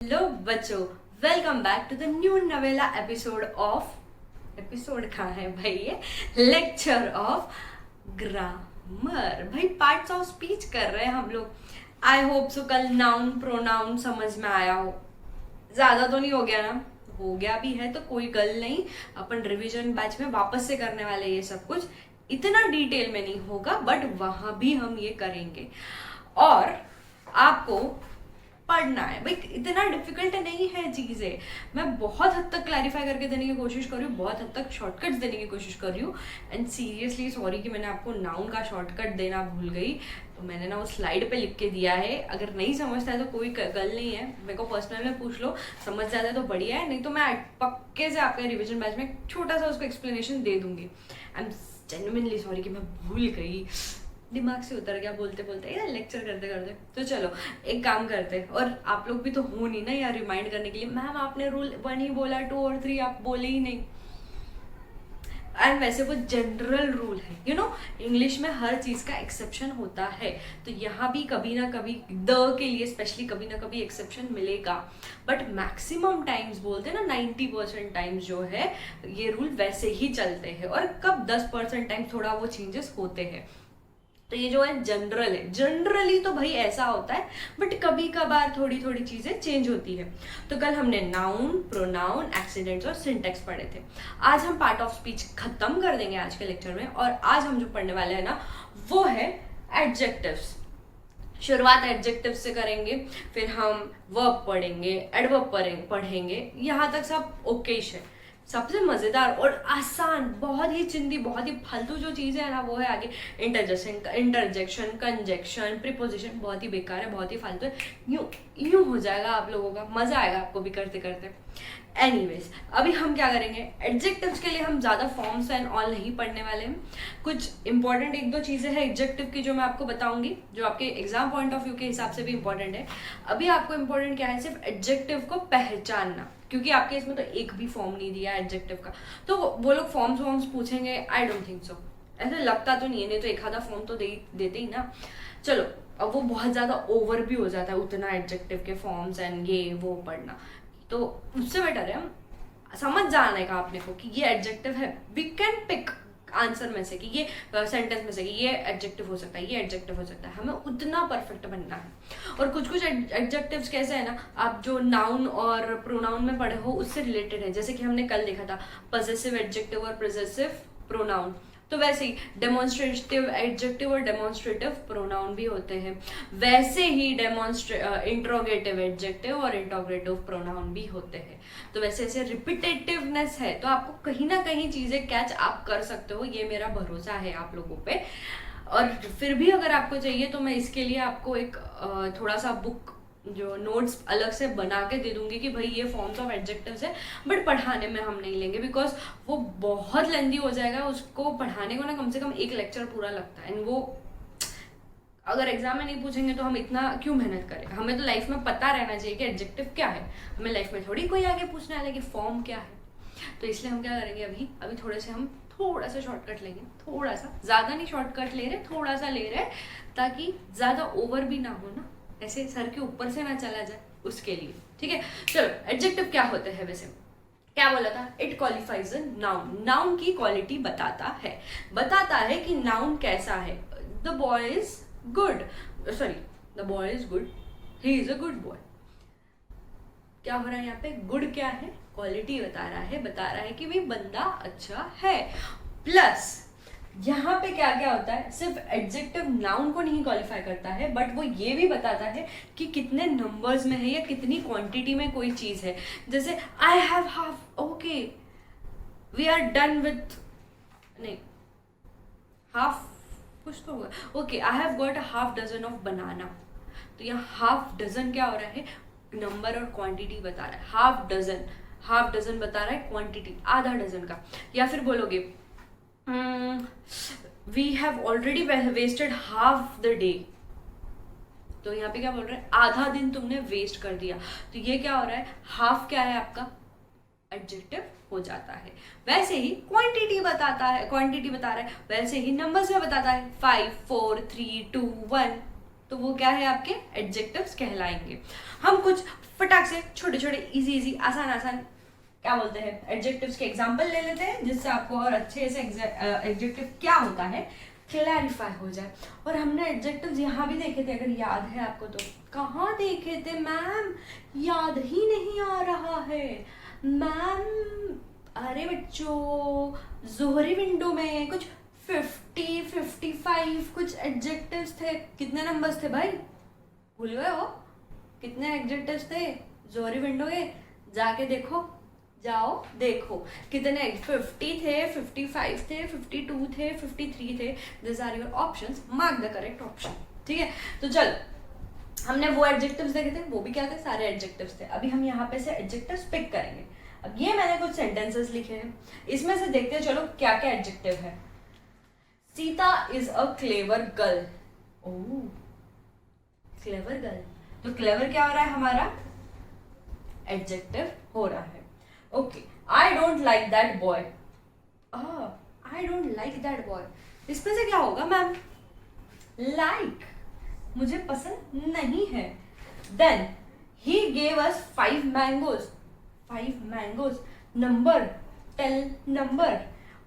Hello बच्चों, welcome back to the new नवेला episode कहाँ है भाई, ये लेक्चर ऑफ ग्रामर। भाई पार्ट्स ऑफ स्पीच कर रहे हैं हम लोग। आई होप सो कल नाउन प्रोनाउन समझ में आया हो। ज्यादा तो नहीं हो गया ना? हो गया भी है तो कोई गल नहीं, अपन रिवीजन बैच में वापस से करने वाले ये सब कुछ। इतना डिटेल में नहीं होगा बट वहां भी हम ये करेंगे। और आपको पढ़ना है भाई, इतना डिफिकल्ट नहीं है चीजें। मैं बहुत हद तक क्लैरिफाई करके देने की कोशिश कर रही हूँ, बहुत हद तक शॉर्टकट्स देने की कोशिश कर रही हूँ। एंड सीरियसली सॉरी कि मैंने आपको नाउन का शॉर्टकट देना भूल गई। तो मैंने ना वो स्लाइड पे लिख के दिया है, अगर नहीं समझता है तो कोई गल नहीं है, मेरे को पर्सनल में पूछ लो, समझ जाता है तो बढ़िया है, नहीं तो मैं पक्के से आपके रिविजन बैच में छोटा सा उसको एक्सप्लेनेशन दे दूंगी। आई एम जेन्युइनली सॉरी कि मैं भूल गई, दिमाग से उतर गया बोलते बोलते या लेक्चर करते करते। तो चलो एक काम करते हैं, और आप लोग भी तो हो नहीं ना यार रिमाइंड करने के लिए, मैम आपने रूल 1 ही बोला, 2 और 3 आप बोले ही नहीं। एंड वैसे वो जनरल रूल है, यू नो, इंग्लिश में हर चीज का एक्सेप्शन होता है, तो यहाँ भी कभी ना कभी द के लिए स्पेशली कभी ना कभी एक्सेप्शन मिलेगा। बट मैक्सिमम टाइम्स बोलते हैं ना, 90% टाइम्स जो है ये रूल वैसे ही चलते हैं, और कब 10% टाइम थोड़ा वो चेंजेस होते हैं। तो ये जो है जनरल है, जनरली तो भाई ऐसा होता है, बट कभी कभार थोड़ी थोड़ी चीजें चेंज होती है। तो कल हमने नाउन, प्रोनाउन, एक्सीडेंट्स और सिंटेक्स पढ़े थे। आज हम पार्ट ऑफ स्पीच खत्म कर देंगे आज के लेक्चर में, और आज हम जो पढ़ने वाले हैं ना वो है एडजेक्टिव्स। शुरुआत एडजेक्टिव से करेंगे, फिर हम वर्ब पढ़ेंगे, एडवर्ब पढ़ेंगे, यहाँ तक सब ओकेश है। सबसे मजेदार और आसान, बहुत ही चिंदी, बहुत ही फालतू जो चीजें है ना वो है आगे इंटरजेक्शन, कंजेक्शन, प्रीपोजिशन। बहुत ही बेकार है, बहुत ही फालतू है, यूं यूं हो जाएगा आप लोगों का, मजा आएगा आपको भी करते करते। एनीवेज, अभी हम क्या करेंगे, एडजेक्टिव्स के लिए हम ज्यादा फॉर्म्स एंड ऑल नहीं पढ़ने वाले हैं। कुछ इंपॉर्टेंट 1-2 चीजें हैं एडजेक्टिव की जो मैं आपको बताऊंगी, जो आपके एग्जाम पॉइंट ऑफ व्यू के हिसाब से भी इंपॉर्टेंट है। अभी आपको इंपॉर्टेंट क्या है, सिर्फ एडजेक्टिव को पहचानना, क्योंकि आपके इसमें तो एक भी फॉर्म नहीं दिया एडजेक्टिव का। तो वो लोग फॉर्म्स पूछेंगे, आई डोंट थिंक सो, ऐसे लगता तो नहीं है, नहीं तो एक आधा फॉर्म तो देते ही ना। चलो, अब वो बहुत ज्यादा ओवर भी हो जाता है उतना एडजेक्टिव के फॉर्म्स एंड ये वो पढ़ना, तो उससे बेटर है हम समझ जाने का अपने को कि ये एडजेक्टिव है। वी कैन पिक आंसर में से कि ये सेंटेंस में से कि ये एडजेक्टिव हो सकता है, ये एडजेक्टिव हो सकता है, हमें उतना परफेक्ट बनना है। और कुछ कुछ एडजेक्टिव्स कैसे है ना, आप जो नाउन और प्रोनाउन में पढ़े हो उससे रिलेटेड है, जैसे कि हमने कल देखा था पजेसिव एडजेक्टिव और पजेसिव प्रोनाउन। तो वैसे ही डेमोन्स्ट्रेटिव एडजेक्टिव और डेमोन्स्ट्रेटिव प्रोनाउन भी होते हैं, वैसे ही इंट्रोगेटिव एडजेक्टिव और इंट्रोगेटिव प्रोनाउन भी होते हैं। तो वैसे ऐसे रिपीटेटिवनेस है, तो आपको कहीं ना कहीं चीजें कैच आप कर सकते हो, ये मेरा भरोसा है आप लोगों पे। और फिर भी अगर आपको चाहिए तो मैं इसके लिए आपको एक थोड़ा सा बुक जो नोट्स अलग से बना के दे दूंगी कि भाई ये फॉर्म्स ऑफ एडजेक्टिव्स है, बट पढ़ाने में हम नहीं लेंगे, बिकॉज वो बहुत लेंदी हो जाएगा। उसको पढ़ाने को ना कम से कम एक लेक्चर पूरा लगता है, एंड वो अगर एग्जाम में नहीं पूछेंगे तो हम इतना क्यों मेहनत करें। हमें तो लाइफ में पता रहना चाहिए कि एडजेक्टिव क्या है, हमें लाइफ में थोड़ी कोई आगे पूछने वाला है कि फॉर्म क्या है। तो इसलिए हम क्या करेंगे, अभी थोड़ा सा शॉर्टकट लेंगे, थोड़ा सा, ज्यादा नहीं शॉर्टकट ले रहे, थोड़ा सा ले रहे, ताकि ज्यादा ओवर भी ना हो ना, ऐसे सर के ऊपर से ना चला जाए, उसके लिए। ठीक है, चलो एडजेक्टिव क्या होते हैं वैसे, क्या बोला था, it qualifies a noun, noun की क्वालिटी बताता है कि नाउन कैसा है। The boy is good, the boy is good, he is a good boy. क्या हो रहा है यहाँ पे, गुड क्या है, क्वालिटी बता रहा है कि भाई बंदा अच्छा है। प्लस यहाँ पे क्या क्या होता है, सिर्फ एडजेक्टिव नाउन को नहीं क्वालिफाई करता है, बट वो ये भी बताता है कि कितने नंबर्स में है या कितनी क्वांटिटी में कोई चीज है। जैसे I have half, okay we are done with, नहीं हाफ कुछ तो होगा, okay I have got a half dozen of banana. तो यहाँ हाफ डजन क्या हो रहा है, नंबर और क्वांटिटी बता रहा है। हाफ डजन बता रहा है क्वांटिटी, आधा डजन का। या फिर बोलोगे we have already wasted half the day, तो यहाँ पे क्या बोल रहे हैं, आधा दिन तुमने वेस्ट कर दिया। तो ये क्या हो रहा है, हाफ क्या है आपका, एडजेक्टिव हो जाता है। वैसे ही क्वांटिटी बता रहा है, वैसे ही नंबर्स में बताता है 5 4 3 2 1, तो वो क्या है, आपके एडजेक्टिव्स कहलाएंगे। हम कुछ फटाक से छोटे छोटे इजी इजी आसान आसान क्या बोलते हैं एडजेक्टिव्स के एग्जाम्पल ले लेते हैं, जिससे आपको और अच्छे से एडजेक्टिव क्या होता है क्लैरिफाई हो जाए। और हमने एडजेक्टिव्स यहाँ भी देखे थे, अगर याद है आपको तो। कहाँ देखे थे मैम, याद ही नहीं आ रहा है मैम। अरे बच्चों, जोहरी विंडो में कुछ 50 55 कुछ एडजेक्टिव्स थे। कितने नंबर्स थे भाई, भूल गए हो? कितने एडजेक्टिव्स थे जोहरी विंडो के? जाके देखो, जाओ देखो कितने 50 थे, 55 थे, 52 थे, 53 थे। This are your options, mark the correct option. ठीक है, तो चल हमने वो एडजेक्टिव्स देखे थे, वो भी क्या थे, सारे एडजेक्टिव्स थे। अभी हम यहाँ पे से एडजेक्टिव्स पिक करेंगे। अब ये मैंने कुछ सेंटेंसेस लिखे हैं, इसमें से देखते हैं चलो क्या क्या एडजेक्टिव है। Sita is a clever girl. Oh, clever girl, तो क्लेवर क्या हो रहा है हमारा, एडजेक्टिव हो रहा है। Okay, I don't like that boy. I don't like that boy, इसमें से क्या होगा मैम, लाइक, मुझे पसंद नहीं है। Then he gave us 5 mangoes. 5 mangoes, number, tell number.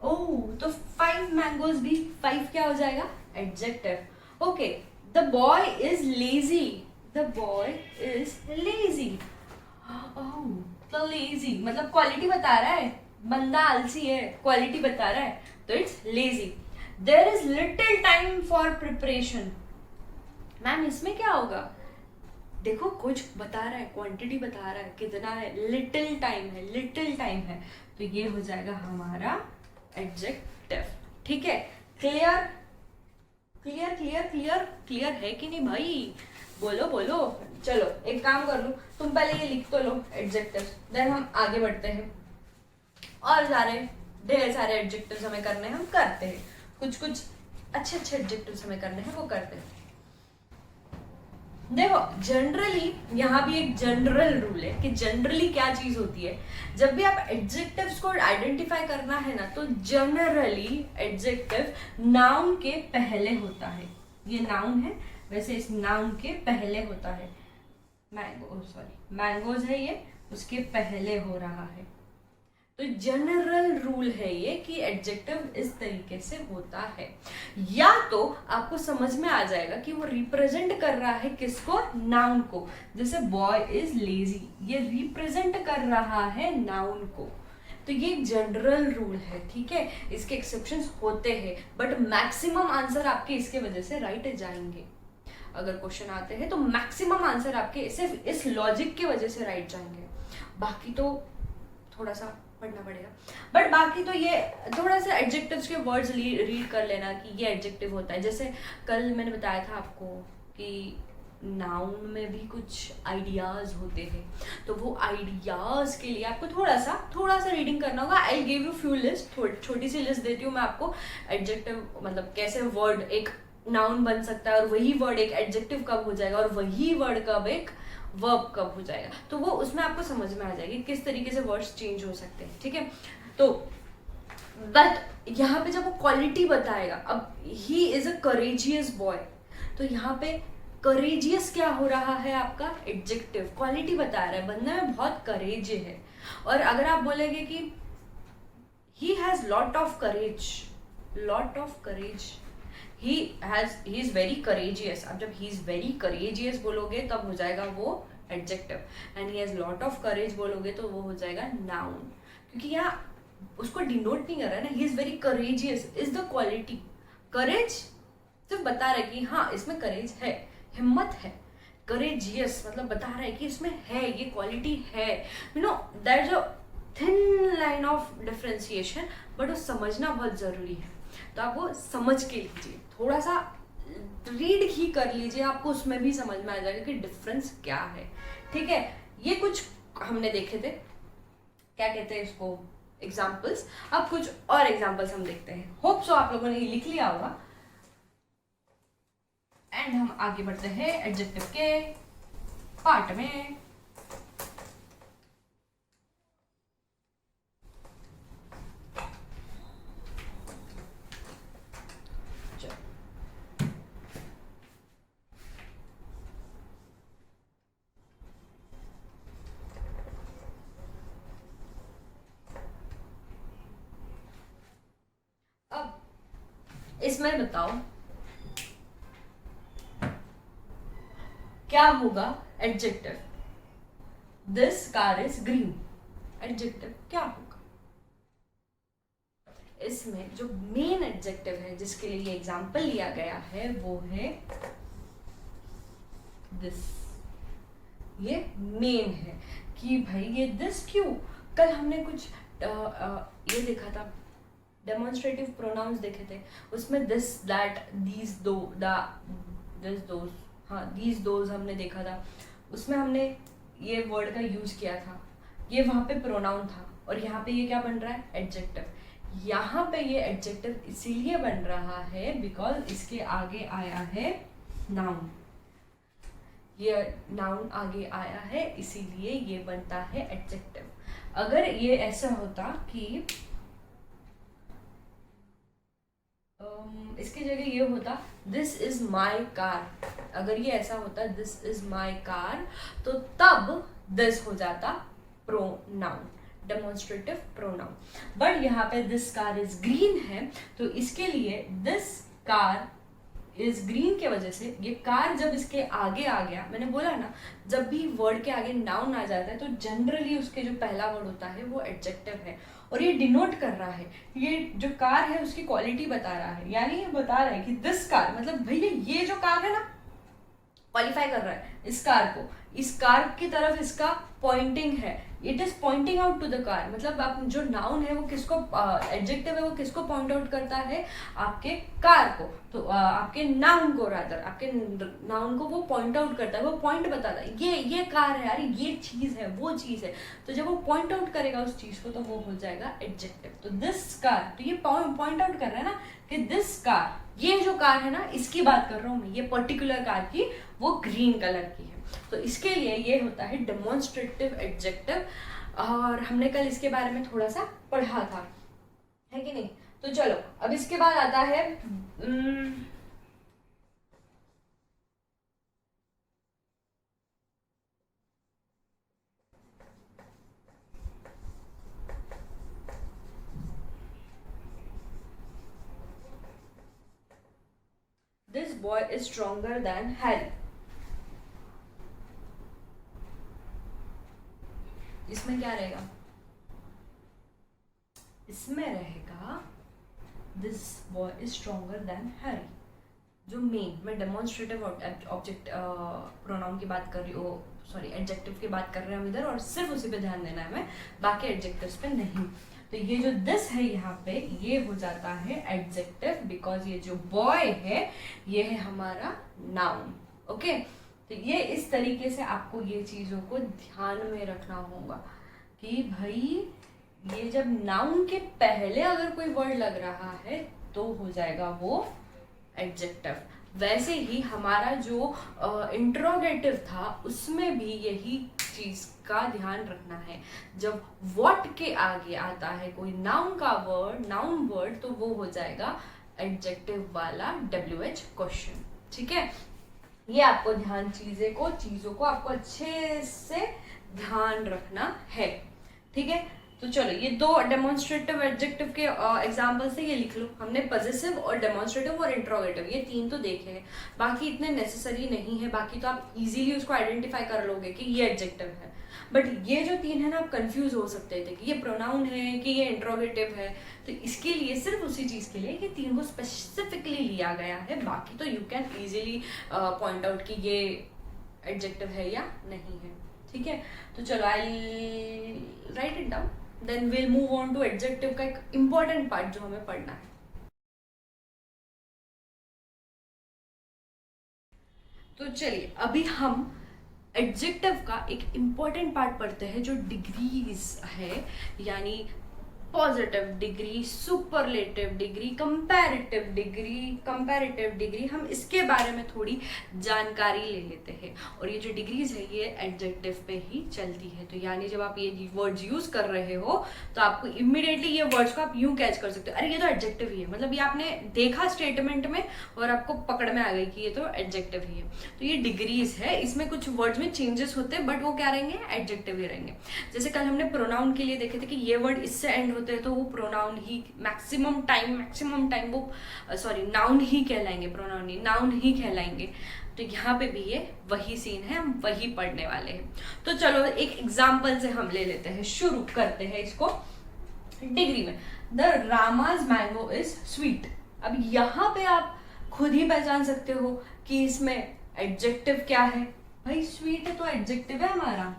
Oh, तो 5 मैंगोज भी 5 क्या हो जाएगा, adjective. Okay, the boy is lazy. The boy is lazy. तो लेजी मतलब क्वालिटी बता रहा है, बंदा आलसी है, क्वालिटी बता रहा है, तो it's lazy. There is little time for preparation. Ma'am इसमें क्या होगा, देखो कुछ बता रहा है, क्वांटिटी बता रहा है, कितना है, लिटिल टाइम है, लिटिल टाइम है, तो ये हो जाएगा हमारा एडजेक्टिव। ठीक है, clear clear clear clear clear है कि नहीं भाई, बोलो बोलो। चलो एक काम कर लो, तुम पहले ये लिख तो लो एडजेक्टिव्स, देन हम आगे बढ़ते हैं। और ढेर सारे एडजेक्टिव्स हमें करने हैं, हम करते हैं। कुछ कुछ अच्छे अच्छे एडजेक्टिव्स हमें करने हैं, वो करते हैं। देखो जनरली यहाँ भी एक जनरल रूल है कि जनरली क्या चीज होती है, जब भी आप एडजेक्टिव्स को आइडेंटिफाई करना है ना, तो जनरली एडजेक्टिव नाउन के पहले होता है। ये नाउन है, वैसे इस नाउन के पहले होता है। मैंगोज है ये, उसके पहले हो रहा है। तो जनरल रूल है ये कि एडजेक्टिव इस तरीके से होता है। या तो आपको समझ में आ जाएगा कि वो रिप्रेजेंट कर रहा है किसको, नाउन को। जैसे बॉय इज लेजी, ये रिप्रेजेंट कर रहा है नाउन को। तो ये एक जनरल रूल है, ठीक है। इसके एक्सेप्शंस होते हैं, बट मैक्सिमम आंसर आपके इसके वजह से राइट जाएंगे। अगर क्वेश्चन आते हैं तो मैक्सिमम आंसर आपके सिर्फ इस लॉजिक की वजह से राइट जाएंगे। बाकी तो थोड़ा सा पढ़ना पड़ेगा, बट बाकी तो ये थोड़ा सा एडजेक्टिव्स के वर्ड्स रीड कर लेना कि ये एडजेक्टिव होता है। जैसे कल मैंने बताया था आपको कि नाउन में भी कुछ आइडियाज होते हैं, तो वो आइडियाज के लिए आपको थोड़ा सा रीडिंग करना होगा। I give you few list, छोटी सी लिस्ट देती हूँ मैं आपको। एडजेक्टिव मतलब कैसे वर्ड एक नाउन बन सकता है, और वही वर्ड एक एडजेक्टिव कब हो जाएगा, और वही वर्ड कब एक वर्ब कब हो जाएगा, तो वो उसमें आपको समझ में आ जाएगी किस तरीके से वर्ड्स चेंज हो सकते हैं, ठीक है। तो बट यहाँ पे जब वो क्वालिटी बताएगा, अब he is a courageous boy, तो यहाँ पे करेजियस क्या हो रहा है आपका, एडजेक्टिव। क्वालिटी बता रहा है बंदे में बहुत करेज है। और अगर आप बोलेंगे कि he has lot of courage, he is very courageous, अब जब he is very courageous बोलोगे तब हो जाएगा वो adjective, and he has lot of courage बोलोगे तो वो हो जाएगा noun, क्योंकि यहाँ उसको डिनोट नहीं कर रहा है ना। he is very courageous is the quality, courage सिर्फ बता रहा है कि हाँ इसमें courage है, हिम्मत है। courageous मतलब बता रहा है कि इसमें है, ये क्वालिटी है। You know that's a thin line of differentiation, but वो समझना बहुत जरूरी है। तो आप वो समझ के लीजिए, थोड़ा सा रीड ही कर लीजिए, आपको उसमें भी समझ में आ जाएगा कि डिफरेंस क्या है, ठीक है। ये कुछ हमने देखे थे, क्या कहते हैं इसको, एग्जाम्पल्स। अब कुछ और एग्जाम्पल्स हम देखते हैं। होप सो आप लोगों ने ये लिख लिया होगा। एंड हम आगे बढ़ते हैं एडजेक्टिव के पार्ट में। इसमें बताओ क्या होगा adjective? This car is green, adjective क्या होगा? इसमें जो मेन एडजेक्टिव है जिसके लिए ये एग्जाम्पल लिया गया है वो है दिस। ये मेन है कि भाई ये दिस क्यों? कल हमने कुछ ये देखा था, डेमोन्स्ट्रेटिव प्रोनाउंस देखे थे, उसमें दिस, दैट, दीज, दो, दिस, दोज, हाँ दीज, दोज हमने देखा था। उसमें हमने ये वर्ड का यूज किया था, ये वहाँ पे प्रोनाउन था और यहाँ पे ये क्या बन रहा है? एडजेक्टिव। यहाँ पे ये एडजेक्टिव इसीलिए बन रहा है बिकॉज इसके आगे आया है नाउन। ये नाउन आगे आया है इसीलिए ये बनता है एडजेक्टिव। अगर ये ऐसा होता कि इसकी जगह ये होता दिस इज माई कार, अगर ये ऐसा होता दिस इज माई कार, तो तब दिस हो जाता प्रोनाउन, डेमोन्स्ट्रेटिव प्रोनाउन। बट यहाँ पे दिस कार इज ग्रीन है तो इसके लिए दिस कार इज ग्रीन के वजह से ये कार जब इसके आगे आ गया, मैंने बोला ना जब भी वर्ड के आगे नाउन आ जाता है तो जनरली उसके जो पहला वर्ड होता है वो एडजेक्टिव है और ये डिनोट कर रहा है, ये जो कार है उसकी क्वालिटी बता रहा है। यानी ये बता रहा है कि दिस कार, मतलब भैया ये जो कार है ना, क्वालिफाई कर रहा है इस कार को, इस कार की तरफ इसका पॉइंटिंग है, it is pointing out to the car. मतलब आप जो नाउन है वो किसको, एडजेक्टिव है वो किसको पॉइंट आउट करता है? आपके कार को, तो आपके नाउन को, रादर आपके नाउन को वो पॉइंट आउट करता है, वो पॉइंट बताता है ये कार है यार, ये चीज है, वो चीज है। तो जब वो पॉइंट आउट करेगा उस चीज को तो वो हो जाएगा एडजेक्टिव। तो दिस कार, तो ये पॉइंट आउट कर रहा है ना कि दिस कार, ये जो कार है ना इसकी बात कर रहा हूं मैं, ये पर्टिकुलर कार की, वो ग्रीन कलर की है। तो इसके लिए ये होता है डेमोन्स्ट्रेटिव एडजेक्टिव और हमने कल इसके बारे में थोड़ा सा पढ़ा था, है कि नहीं? तो चलो अब इसके बाद आता है this boy is stronger than Harry. इसमें क्या रहेगा? इसमें रहेगा this boy is stronger than Harry. जो मेन, मैं डेमोन्स्ट्रेटिव ऑब्जेक्ट प्रोनाउन की बात कर रही हूँ, सॉरी एडजेक्टिव की बात कर रहे हैं हम इधर, और सिर्फ उसी पे ध्यान देना है हमें, बाकी एडजेक्टिव्स पे नहीं। तो ये जो दिस है यहाँ पे ये हो जाता है एडजेक्टिव बिकॉज ये जो बॉय है ये है हमारा नाउन। ओके, तो ये इस तरीके से आपको ये चीजों को ध्यान में रखना होगा कि भाई ये जब नाउन के पहले अगर कोई वर्ड लग रहा है तो हो जाएगा वो एडजेक्टिव। वैसे ही हमारा जो इंट्रोगेटिव था उसमें भी यही चीज का ध्यान रखना है, जब व्हाट के आगे आता है कोई नाउन का वर्ड, नाउन वर्ड, तो वो हो जाएगा एडजेक्टिव वाला WH क्वेश्चन। ठीक है, ये आपको ध्यान, चीजों को आपको अच्छे से ध्यान रखना है। ठीक है, तो चलो ये दो डेमोन्स्ट्रेटिव एडजेक्टिव के एग्जाम्पल से ये लिख लो। हमने पॉजिटिव और डेमोन्स्ट्रेटिव और इंट्रोगेटिव ये तीन तो देखे हैं, बाकी इतने नेसेसरी नहीं है, बाकी तो आप इजीली उसको आइडेंटिफाई कर लोगे कि ये एडजेक्टिव है। बट ये जो तीन है ना, आप कंफ्यूज हो सकते थे कि ये प्रोनाउन है कि ये इंट्रोगेटिव है, तो इसके लिए सिर्फ उसी चीज के लिए ये तीन को स्पेसिफिकली लिया गया है। बाकी तो you can easily point out कि ये एडजेक्टिव है या नहीं है। ठीक है, तो चलो I write it down, then will move on to adjective का एक इंपॉर्टेंट पार्ट जो हमें पढ़ना है। तो चलिए अभी हम एडजेक्टिव का एक इंपॉर्टेंट पार्ट पढ़ते हैं जो डिग्रीज है, यानी positive degree, superlative degree, comparative degree, हम इसके बारे में थोड़ी जानकारी ले लेते हैं। और ये जो डिग्रीज है ये एडजेक्टिव पे ही चलती है। तो यानी जब आप ये वर्ड्स यूज कर रहे हो तो आपको इमिडिएटली ये वर्ड्स को आप यूं कैच कर सकते हो, अरे ये तो एडजेक्टिव ही है, मतलब ये आपने देखा स्टेटमेंट में और आपको पकड़ में आ गई कि ये तो एडजेक्टिव ही है। तो ये डिग्रीज है, इसमें कुछ वर्ड्स में चेंजेस होते हैं बट वो क्या रहेंगे? एडजेक्टिव ही रहेंगे। जैसे कल हमने प्रोनाउन के लिए देखे थे कि ये वर्ड इससे एंड होता होते हैं तो वो प्रोनाउन ही मैक्सिमम टाइम वो नाउन ही कहलाएंगे, प्रोनाउन नहीं, नाउन ही कहलाएंगे। तो यहाँ पे भी ये वही सीन है, हम वही पढ़ने वाले हैं। तो चलो एक एग्जाम्पल से हम ले लेते हैं, शुरू करते हैं इसको। डिग्री में the Rama's mango is sweet. अब यहाँ पे आप खुद ही पहचान सकते हो कि इसमें एडजेक्टिव क्या है। भाई स्वीट है तो एडजेक्टिव है हमारा,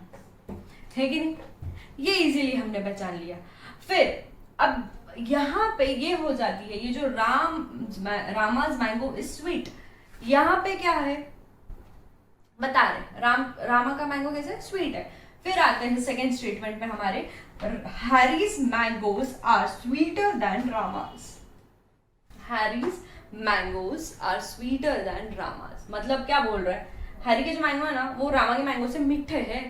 है कि नहीं? ये इजीली हमने पहचान लिया। फिर अब यहाँ पे ये हो जाती है, ये जो रामाज मैंगो इज स्वीट, यहाँ पे क्या है बता रहे, रामा का मैंगो कैसे स्वीट है। फिर आते हैं सेकेंड स्टेटमेंट में हमारे, Harry's mangoes are sweeter than Rama's. Harry's mangoes are sweeter than Rama's मतलब क्या बोल रहा है, हैरी के जो मैंगो है ना वो रामा के मैंगो से मीठे हैं,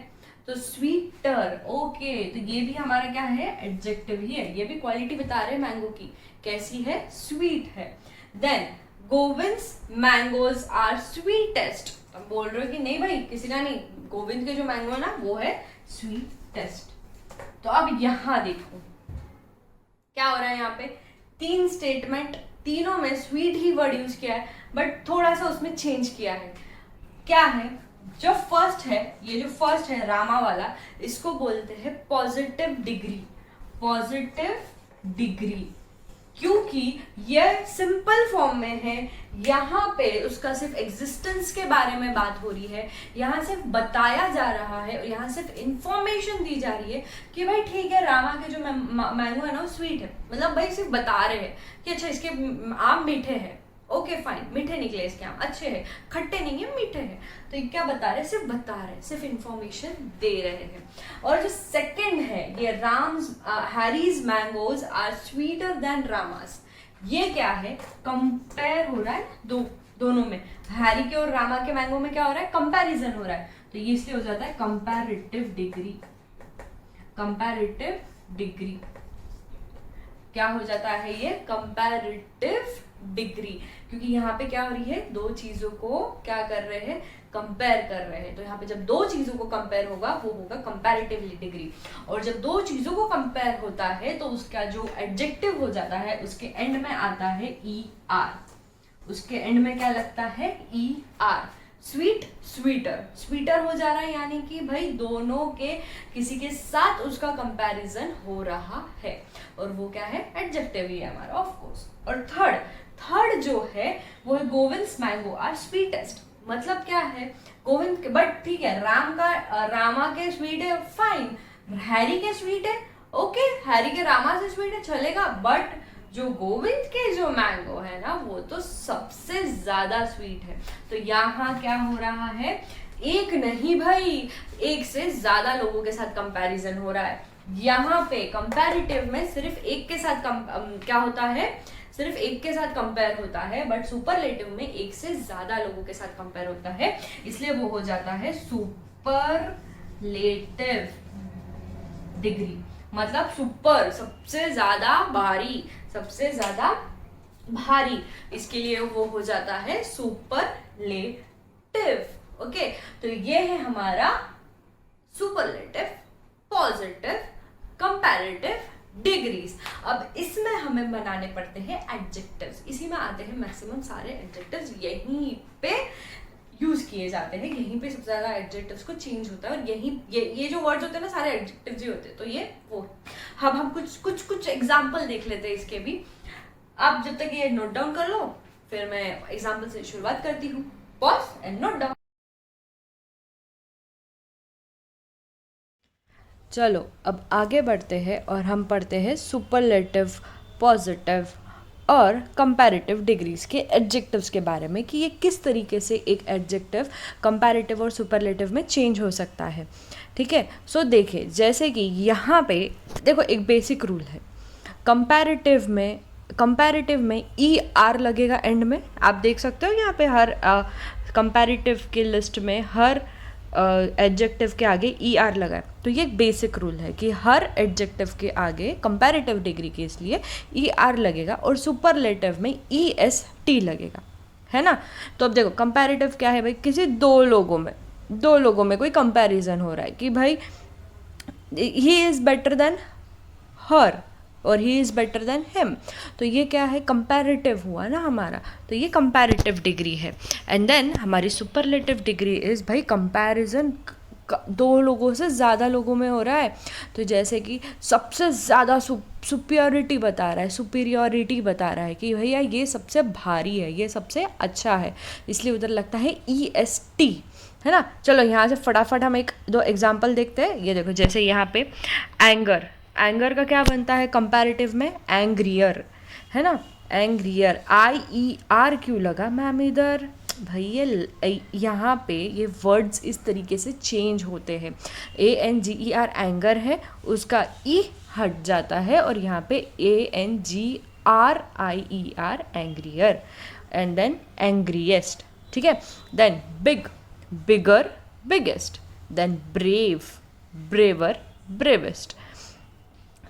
तो स्वीटर। ओके, तो ये भी हमारा क्या है, एडजेक्टिव ही है, ये भी क्वालिटी बता रहे हैं मैंगो की कैसी है, स्वीट है। Then Govind's mangoes are sweetest. अब बोल रहे हो कि नहीं भाई किसी का नहीं, गोविंद के जो मैंगो है ना वो है स्वीटेस्ट। तो अब यहाँ देखो क्या हो रहा है, यहाँ पे 3 स्टेटमेंट, तीनों में स्वीट ही वर्ड यूज किया है, बट थोड़ा सा उसमें चेंज किया है। क्या है, जो फर्स्ट है, ये जो फर्स्ट है रामा वाला, इसको बोलते हैं पॉजिटिव डिग्री। पॉजिटिव डिग्री क्योंकि यह सिंपल फॉर्म में है, यहाँ पे उसका सिर्फ एग्जिस्टेंस के बारे में बात हो रही है, यहाँ सिर्फ बताया जा रहा है, और यहाँ सिर्फ इंफॉर्मेशन दी जा रही है कि भाई ठीक है रामा के जो मैंगो है ना वो स्वीट है, मतलब भाई सिर्फ बता रहे हैं कि अच्छा इसके आम मीठे हैं, ओके फाइन, मीठे निकले इसके आम, अच्छे हैं, खट्टे नहीं है मीठे हैं। तो ये क्या बता रहे हैं, सिर्फ बता रहे हैं, सिर्फ इंफॉर्मेशन दे रहे हैं। और जो सेकंड है ये Harry's mangoes are sweeter than Rama's, ये क्या है, कंपेयर हो रहा है दोनों में, हैरी के और रामा के मैंगो में क्या हो रहा है, कंपैरिजन हो रहा है, तो ये इसलिए हो जाता है कंपैरेटिव डिग्री। कंपैरेटिव डिग्री क्या हो जाता है, ये कंपैरेटिव डिग्री, क्योंकि यहाँ पे क्या हो रही है, दो चीजों को क्या कर रहे हैं, कंपेयर कर रहे हैं। तो यहाँ पे जब दो चीजों को कंपेयर होगा वो होगा कंपैरेटिव डिग्री, और जब दो चीजों को कंपेयर होता है तो उसका जो एडजेक्टिव हो जाता है उसके एंड में आता है ER। उसके एंड में क्या लगता है, ER। स्वीट स्वीटर, स्वीटर हो जा रहा है, यानी कि भाई दोनों के किसी के साथ उसका कंपैरिजन हो रहा है, और वो क्या है, एडजेक्टिव ही है हमारा ऑफ कोर्स। और थर्ड जो है वो है गोविंद्स मैंगो आर स्वीटेस्ट। मतलब क्या है, गोविंद के, बट ठीक है रामा के स्वीट है फाइन, हैरी के स्वीट है ओके, हैरी के रामा से स्वीट है चलेगा, बट जो गोविंद के जो मैंगो है ना वो तो सबसे ज्यादा स्वीट है। तो यहाँ क्या हो रहा है, एक नहीं भाई, एक से ज्यादा लोगों के साथ कंपैरिजन हो रहा है। यहाँ पे कंपैरेटिव में सिर्फ एक के साथ क्या होता है, सिर्फ एक के साथ कंपेयर होता है, बट सुपरलेटिव में एक से ज्यादा लोगों के साथ कंपेयर होता है, इसलिए वो हो जाता है सुपरलेटिव डिग्री। मतलब सुपर सबसे ज्यादा भारी, सबसे ज्यादा भारी, इसके लिए वो हो जाता है सुपरलेटिव। ओके, तो ये है हमारा सुपरलेटिव, पॉजिटिव, कंपैरेटिव डिग्रीज। अब इसमें हमें बनाने पड़ते हैं एडजेक्टिव्स, इसी में आते हैं मैक्सिमम सारे एडजेक्टिव्स, यहीं पे यूज किए जाते हैं, यहीं पे सबसे ज्यादा एडजेक्टिव्स को चेंज होता है, और ये जो वर्ड्स होते हैं ना सारे एडजेक्टिव्स ही होते हैं। तो ये वो अब हम कुछ एग्जाम्पल देख लेते हैं इसके भी। आप जब तक ये नोट डाउन कर लो, फिर मैं एग्जाम्पल से शुरुआत करती हूँ। Pause and note down. चलो अब आगे बढ़ते हैं और हम पढ़ते हैं सुपरलेटिव, पॉजिटिव और कंपैरेटिव डिग्रीज के एडजेक्टिव्स के बारे में, कि ये किस तरीके से एक एडजेक्टिव कंपैरेटिव और सुपरलेटिव में चेंज हो सकता है। ठीक है, सो देखिए जैसे कि यहाँ पे देखो एक बेसिक रूल है, कंपैरेटिव में ER लगेगा एंड में। आप देख सकते हो यहाँ पे हर कंपैरेटिव के लिस्ट में हर एडजेक्टिव के आगे ER लगा है। तो ये एक बेसिक रूल है कि हर एडजेक्टिव के आगे कंपैरेटिव डिग्री के इसलिए ER लगेगा, और सुपरलेटिव में EST लगेगा, है ना। तो अब देखो कंपैरेटिव क्या है भाई, किसी दो लोगों में कोई कंपैरिजन हो रहा है कि भाई ही इज़ बेटर देन हर, और he is better than him. तो ये क्या है, कंपैरेटिव हुआ ना हमारा, तो ये कंपैरेटिव डिग्री है। एंड देन हमारी सुपरलेटिव डिग्री इज़ भाई कंपैरिजन दो लोगों से ज़्यादा लोगों में हो रहा है। तो जैसे कि सबसे ज़्यादा सुपीरियरिटी बता रहा है, सुपीरियरिटी बता रहा है कि भैया ये सबसे भारी है, ये सबसे अच्छा है, इसलिए उधर लगता है EST, है ना। चलो यहाँ से फटाफट हम एक दो एग्जाम्पल देखते हैं। ये देखो, जैसे यहाँ पे एंगर, एंगर का क्या बनता है कंपैरेटिव में, एंग्रियर, है ना। एंग्रियर, IER क्यों लगा मैम इधर, भाई ये यहाँ पे ये वर्ड्स इस तरीके से चेंज होते हैं। ANGER एंगर है, उसका E हट जाता है और यहाँ पे ANGRIER angrier. And then angriest, ठीक है। Then big, bigger, biggest. Then brave, braver, bravest.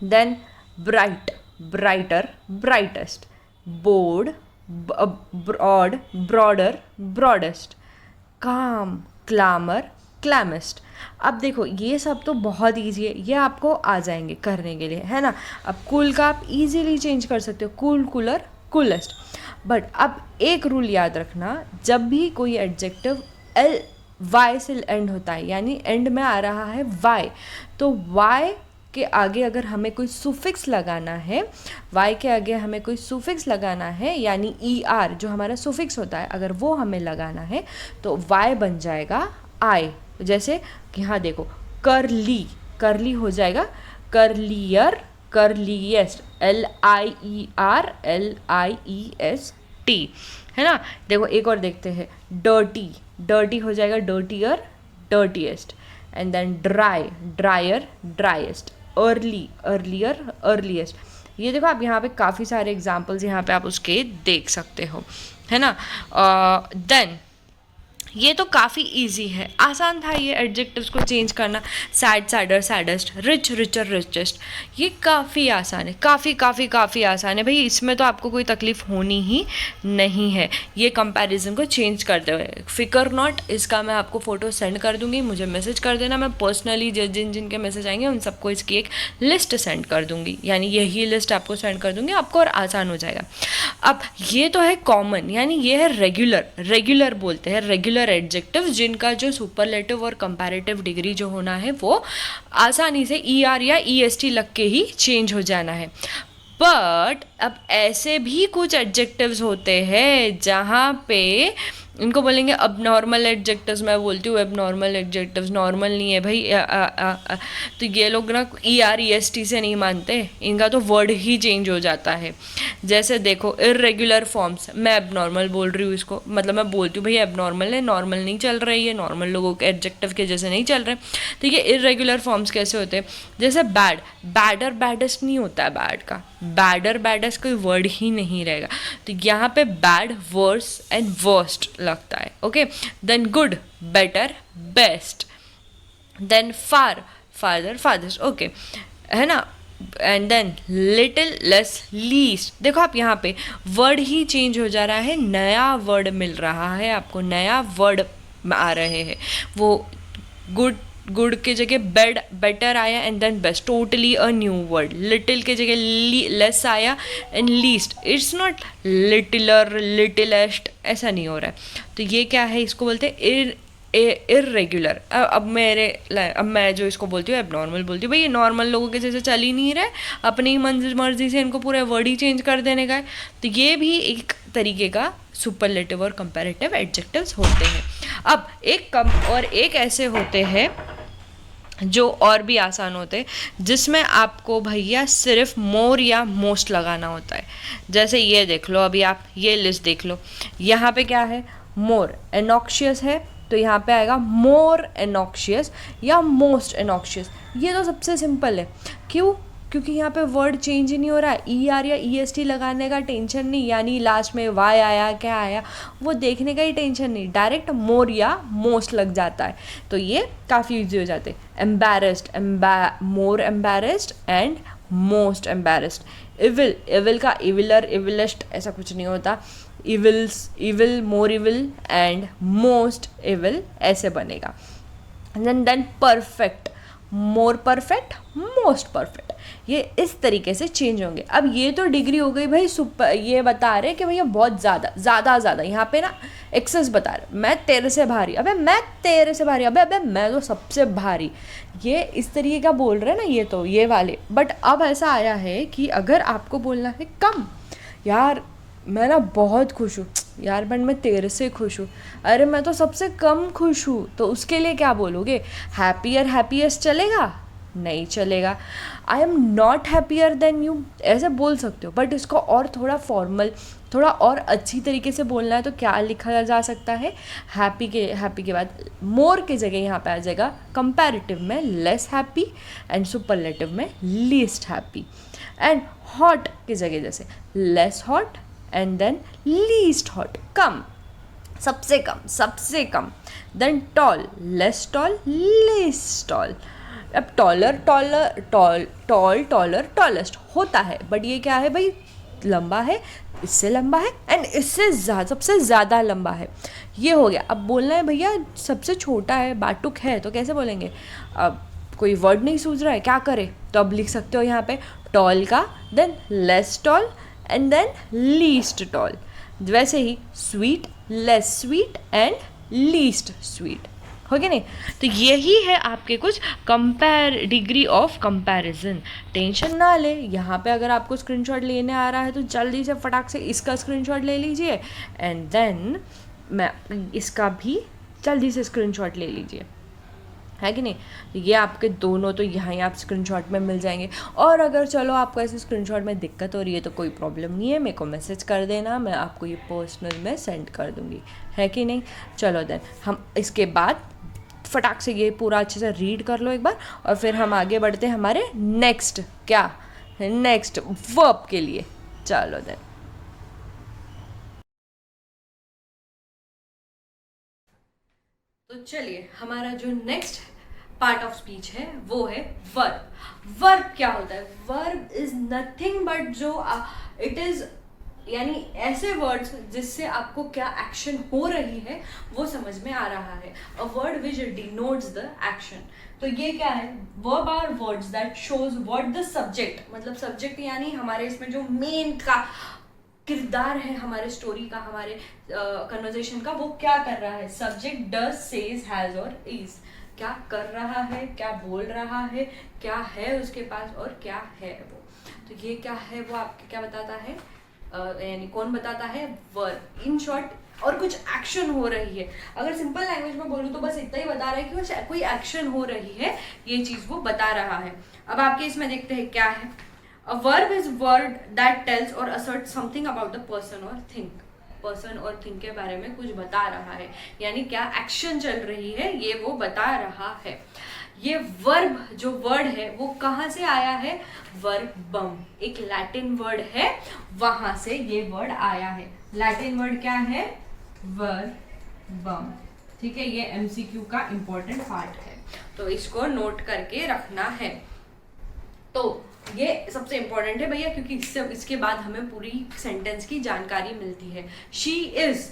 Then bright, brighter, brightest. Board, broad, broader, broadest. Calm, calmer, क्लैमिस्ट। अब देखो ये सब तो बहुत ईजी है, ये आपको आ जाएंगे करने के लिए, है ना। अब कूल का आप इजीली चेंज कर सकते हो, कूल, कूलर, कूलेस्ट। बट अब एक रूल याद रखना, जब भी कोई एडजेक्टिव Y से एंड होता है, यानी एंड में आ रहा है Y, तो Y के आगे अगर हमें कोई सुफिक्स लगाना है, Y के आगे हमें कोई सुफिक्स लगाना है, यानी ER जो हमारा सुफिक्स होता है, अगर वो हमें लगाना है तो Y बन जाएगा I। जैसे कि यहाँ देखो, करली, करली हो जाएगा करलियर, करलीएस्ट, LIER, LIEST, है ना। देखो एक और देखते हैं, डर्टी, डर्टी हो जाएगा dirtier, dirtiest. And then dry, drier, driest. Early, earlier, earliest. ये देखो आप यहाँ पे काफ़ी सारे एग्जाम्पल्स यहाँ पे आप उसके देख सकते हो, है ना। देन ये तो काफ़ी इजी है, आसान था ये एडजेक्टिव्स को चेंज करना। Sad, sadder, saddest, rich, richer, richest. ये काफ़ी आसान है, काफ़ी आसान है भाई, इसमें तो आपको कोई तकलीफ़ होनी ही नहीं है ये कंपैरिजन को चेंज करते हुए। फिकर नॉट, इसका मैं आपको फ़ोटो सेंड कर दूँगी, मुझे मैसेज कर देना, मैं पर्सनली जिन जिनके मैसेज आएंगे उन सबको इसकी एक लिस्ट सेंड कर दूँगी, यानी यही लिस्ट आपको सेंड कर दूँगी, आपको और आसान हो जाएगा। अब ये तो है कॉमन, यानी ये है रेगुलर, रेगुलर बोलते हैं, रेगुलर एडजेक्टिव जिनका जो सुपरलेटिव और कंपैरेटिव डिग्री जो होना है वो आसानी से ER या EST लग के ही चेंज हो जाना है। बट अब ऐसे भी कुछ एडजेक्टिव्स होते हैं जहाँ पे इनको बोलेंगे अब नॉर्मल एडजेक्टिव्स, मैं बोलती हूँ अब नॉर्मल एडजेक्टिव्स, नॉर्मल नहीं है भाई। तो ये लोग ना ER EST से नहीं मानते, इनका तो वर्ड ही चेंज हो जाता है। जैसे देखो इर्रेगुलर फॉर्म्स, मैं अब नॉर्मल बोल रही हूँ इसको, मतलब मैं बोलती हूँ भाई अब नॉर्मल है, नॉर्मल नहीं चल रही है, नॉर्मल लोगों के एडजेक्टिव के जैसे नहीं चल रहे। तो ये इर्रेगुलर फॉर्म्स कैसे होते हैं, जैसे बैड, बैडर, बैडेस्ट नहीं होता है बैड का, बैडर, बैडेस्ट कोई वर्ड ही नहीं रहेगा, तो यहाँ पे बैड, वर्स एंड वर्स्ट लगता है। Okay, then good, better, best. Then far, farther, फादर्स, ओके, है ना। And then little, less, least. देखो आप यहाँ पे वर्ड ही चेंज हो जा रहा है, नया वर्ड मिल रहा है आपको, नया वर्ड आ रहे हैं। वो गुड, गुड के जगह बेड, बेटर आया, and then best, totally a new word. Little के जगह लेस आया and least, it's not littler, littlest, ऐसा नहीं हो रहा है। तो ये क्या है, इसको बोलते हैं इर्रेगुलर। अब मैं जो इसको बोलती हूँ एबनॉर्मल बोलती हूँ, भाई ये नॉर्मल लोगों के जैसे चल ही नहीं रहे, अपनी ही मर्जी से इनको पूरा वर्ड ही चेंज कर देने का है। तो ये भी एक तरीके का सुपरलेटिव और कंपैरेटिव एडजेक्टिव्स होते हैं। अब एक कम और एक ऐसे होते हैं जो और भी आसान होते हैं, जिसमें आपको भैया सिर्फ मोर या मोस्ट लगाना होता है। जैसे ये देख लो, अभी आप ये लिस्ट देख लो, यहाँ पे क्या है, मोर एनॉक्शियस है, तो यहाँ पे आएगा मोर एनॉक्शियस या मोस्ट एनॉक्शियस। ये तो सबसे सिंपल है, क्यों, क्योंकि यहाँ पे वर्ड चेंज ही नहीं हो रहा है, ER या EST लगाने का टेंशन नहीं, यानी लास्ट में Y आया क्या आया वो देखने का ही टेंशन नहीं, डायरेक्ट मोर या मोस्ट लग जाता है, तो ये काफ़ी ईजी हो जाते हैं। Embarrassed, more embarrassed and most embarrassed. Evil, evil का इविलर, इविलेस्ट ऐसा कुछ नहीं होता, evils, evil, more evil and most evil ऐसे बनेगा। Then perfect, more perfect, most perfect, ये इस तरीके से चेंज होंगे। अब ये तो डिग्री हो गई भाई सुपर, ये बता रहे कि भैया बहुत ज़्यादा ज़्यादा ज़्यादा, यहाँ पे ना एक्सेस बता रहे, मैं तेरे से भारी, अबे मैं तेरे से भारी, अबे मैं तो सबसे भारी, ये इस तरीके का बोल रहे हैं ना, ये तो ये वाले। बट अब ऐसा आया है कि अगर आपको बोलना है कम, यार मैं ना बहुत खुश हूँ, यार बट मैं तेरे से खुश हूँ, अरे मैं तो सबसे कम खुश हूँ, तो उसके लिए क्या बोलोगे? हैप्पियर हैप्पीएस्ट चलेगा? नहीं चलेगा। I am not happier than you ऐसे बोल सकते हो, बट इसको और थोड़ा फॉर्मल, थोड़ा और अच्छी तरीके से बोलना है तो क्या लिखा जा सकता है? हैप्पी के बाद मोर की जगह यहाँ पे आ जाएगा कंपैरेटिव में लेस हैप्पी, एंड सुपरलेटिव में लीस्ट हैप्पी, एंड हॉट की जगह जैसे less hot and then least hot, कम, सबसे कम, then tall, less tall, least tall. अब टॉलर टॉलेस्ट होता है, बट ये क्या है भाई? लंबा है, इससे लंबा है, एंड इससे सबसे ज़्यादा लंबा है, ये हो गया। अब बोलना है भैया सबसे छोटा है, बाटुक है, तो कैसे बोलेंगे? अब कोई वर्ड नहीं सूझ रहा है, क्या करे? तो अब लिख सकते हो यहाँ पे टॉल का, then less tall, and then least tall. वैसे ही sweet, less sweet, and least sweet, हो गया नहीं? तो यही है आपके कुछ डिग्री ऑफ कंपैरिजन। टेंशन ना ले, यहाँ पे अगर आपको स्क्रीनशॉट लेने आ रहा है तो जल्दी से फटाक से इसका स्क्रीनशॉट ले लीजिए, एंड देन मैं इसका भी जल्दी से स्क्रीनशॉट ले लीजिए, है कि नहीं? तो ये आपके दोनों तो यहाँ ही आप स्क्रीनशॉट में मिल जाएंगे। और अगर चलो आपको ऐसे स्क्रीनशॉट में दिक्कत हो रही है तो कोई प्रॉब्लम नहीं है, मेरे को मैसेज कर देना, मैं आपको ये पर्सनल में सेंड कर दूँगी, है कि नहीं? चलो देन हम इसके बाद फटाक से ये पूरा अच्छे से रीड कर लो एक बार, और फिर हम आगे बढ़ते हैं हमारे नेक्स्ट वर्ब के लिए। चलो देन, तो चलिए हमारा जो नेक्स्ट पार्ट ऑफ स्पीच है वो है वर्ब। वर्ब क्या होता है? वर्ब इज नथिंग बट जो इट इज, यानी ऐसे वर्ड्स जिससे आपको क्या एक्शन हो रही है वो समझ में आ रहा है। A word which denotes the action. तो ये क्या है? Verb are words that shows what the subject, मतलब सब्जेक्ट यानी हमारे इसमें जो मेन का किरदार है हमारे स्टोरी का, हमारे कन्वर्सेशन का, वो क्या कर रहा है। सब्जेक्ट डज, सेज, हैज और इज, क्या कर रहा है, क्या बोल रहा है, क्या है उसके पास और क्या है वो। तो ये क्या है वो आपको क्या बताता है, यानी कौन बताता है? वर्ब। इन शॉर्ट, और कुछ एक्शन हो रही है। अगर सिंपल लैंग्वेज में बोलूँ तो बस इतना ही बता रहा है कि कोई एक्शन हो रही है, ये चीज वो बता रहा है। अब आपके इसमें देखते हैं क्या है। A verb is word that tells or asserts something about the person or thing. Person और थिंग के बारे में कुछ बता रहा है, यानी क्या एक्शन चल रही है ये वो बता रहा है। ये वर्ब जो वर्ड है वो कहाँ से आया है? वर्बम, एक लैटिन वर्ड है, वहां से ये वर्ड आया है। लैटिन वर्ड क्या है? वर्बम। ठीक है, ये एमसीक्यू का इंपॉर्टेंट पार्ट है, तो इसको नोट करके रखना है। तो ये सबसे इंपॉर्टेंट है भैया, क्योंकि इसके बाद हमें पूरी सेंटेंस की जानकारी मिलती है। शी इज,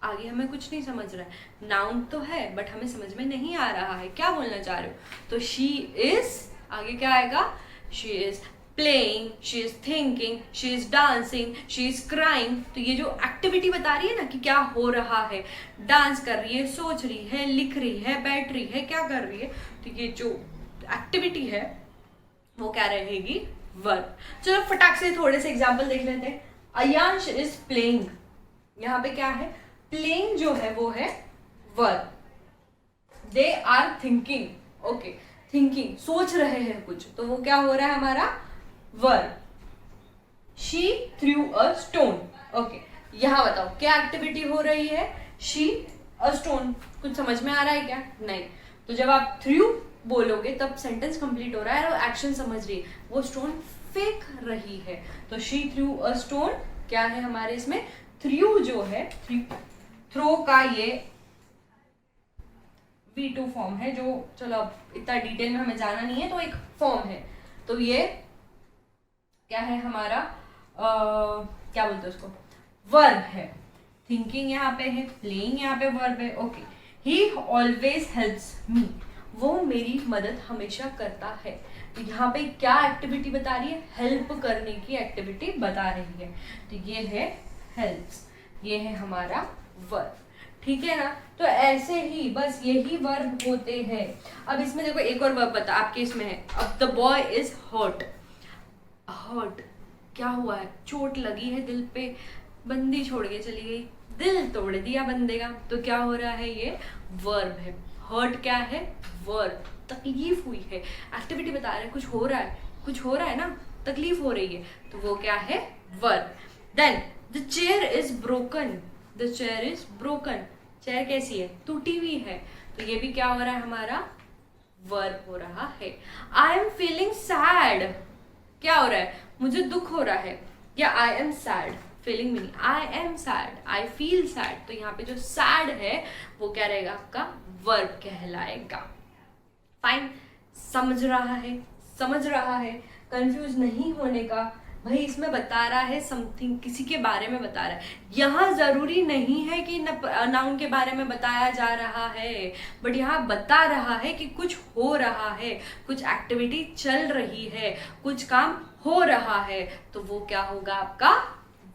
आगे हमें कुछ नहीं समझ रहा है, नाउन तो है बट हमें समझ में नहीं आ रहा है क्या बोलना चाह रहे हो। तो शी इज, आगे क्या आएगा? She is playing, she is thinking, she is dancing, she is crying. तो ये जो एक्टिविटी बता रही है ना कि क्या हो रहा है, डांस कर रही है, सोच रही है, लिख रही है, बैठ रही है, क्या कर रही है, तो ये जो एक्टिविटी है वो क्या रहेगी? वर्ब। चलो फटाक से थोड़े से एग्जाम्पल देख लेते हैं। अयांश इज प्लेइंग, यहाँ पे क्या है? प्लेइंग जो है वो है verb. They are thinking, okay, thinking, सोच रहे हैं कुछ, तो वो क्या हो रहा है हमारा? Verb. She through a stone, okay, यहाँ बताओ क्या एक्टिविटी हो रही है? She a stone. कुछ समझ में आ रहा है क्या? नहीं। तो जब आप थ्रू बोलोगे तब सेंटेंस कंप्लीट हो रहा है और एक्शन समझ रही है, वो स्टोन फेंक रही है। तो शी थ्रू अ स्टोन क्या है हमारे इसमें? थ्रू जो है, थ्रो का ये V2 फॉर्म है, जो चलो अब इतना डिटेल में हमें जाना नहीं है, तो एक फॉर्म है। तो ये क्या है हमारा? क्या बोलते हैं उसको? वर्ब है। थिंकिंग यहाँ पे है, प्लेइंग यहाँ पे वर्ब है, ओके। ही ऑलवेज हेल्प्स मी, वो मेरी मदद हमेशा करता है। तो यहाँ पे क्या एक्टिविटी बता रही है, हेल्प करने की एक्टिविटी बता रही है। तो ये है हेल्प्स, ये है हमारा वर्ब, ठीक है ना। तो ऐसे ही बस यही वर्ब होते हैं। अब इसमें देखो एक और वर्ब बता आपके इसमें है, अब the boy is hurt. Hurt क्या हुआ है, चोट लगी है दिल पे, बंदी छोड़ के चली गई, दिल तोड़ दिया बंदे का। तो क्या हो रहा है, ये वर्ब है। हर्ट क्या है, वर्ब, तकलीफ हुई है, एक्टिविटी बता रहे हैं, कुछ हो रहा है, कुछ हो रहा है ना, तकलीफ हो रही है, तो वो क्या है, verb. Then the chair is broken, the chair is broken, chair कैसी है, टूटी हुई है, तो ये भी क्या हो रहा है, हमारा वर्ब हो रहा है। आई एम फीलिंग सैड, क्या हो रहा है, मुझे दुख हो रहा है, या आई एम सैड, फीलिंग में नहीं, I am sad, I feel sad, तो यहाँ पे जो सैड है वो क्या रहेगा, आपका वर्ब कहलाएगा। फाइन, समझ रहा है, समझ रहा है, कंफ्यूज नहीं होने का। भाई इसमें बता रहा है समथिंग, किसी के बारे में बता रहा है। यहाँ जरूरी नहीं है कि नाउन के बारे में बताया जा रहा है, बट यहाँ बता रहा है कि कुछ हो रहा है, कुछ एक्टिविटी चल रही है, कुछ काम हो रहा है, तो वो क्या होगा, आपका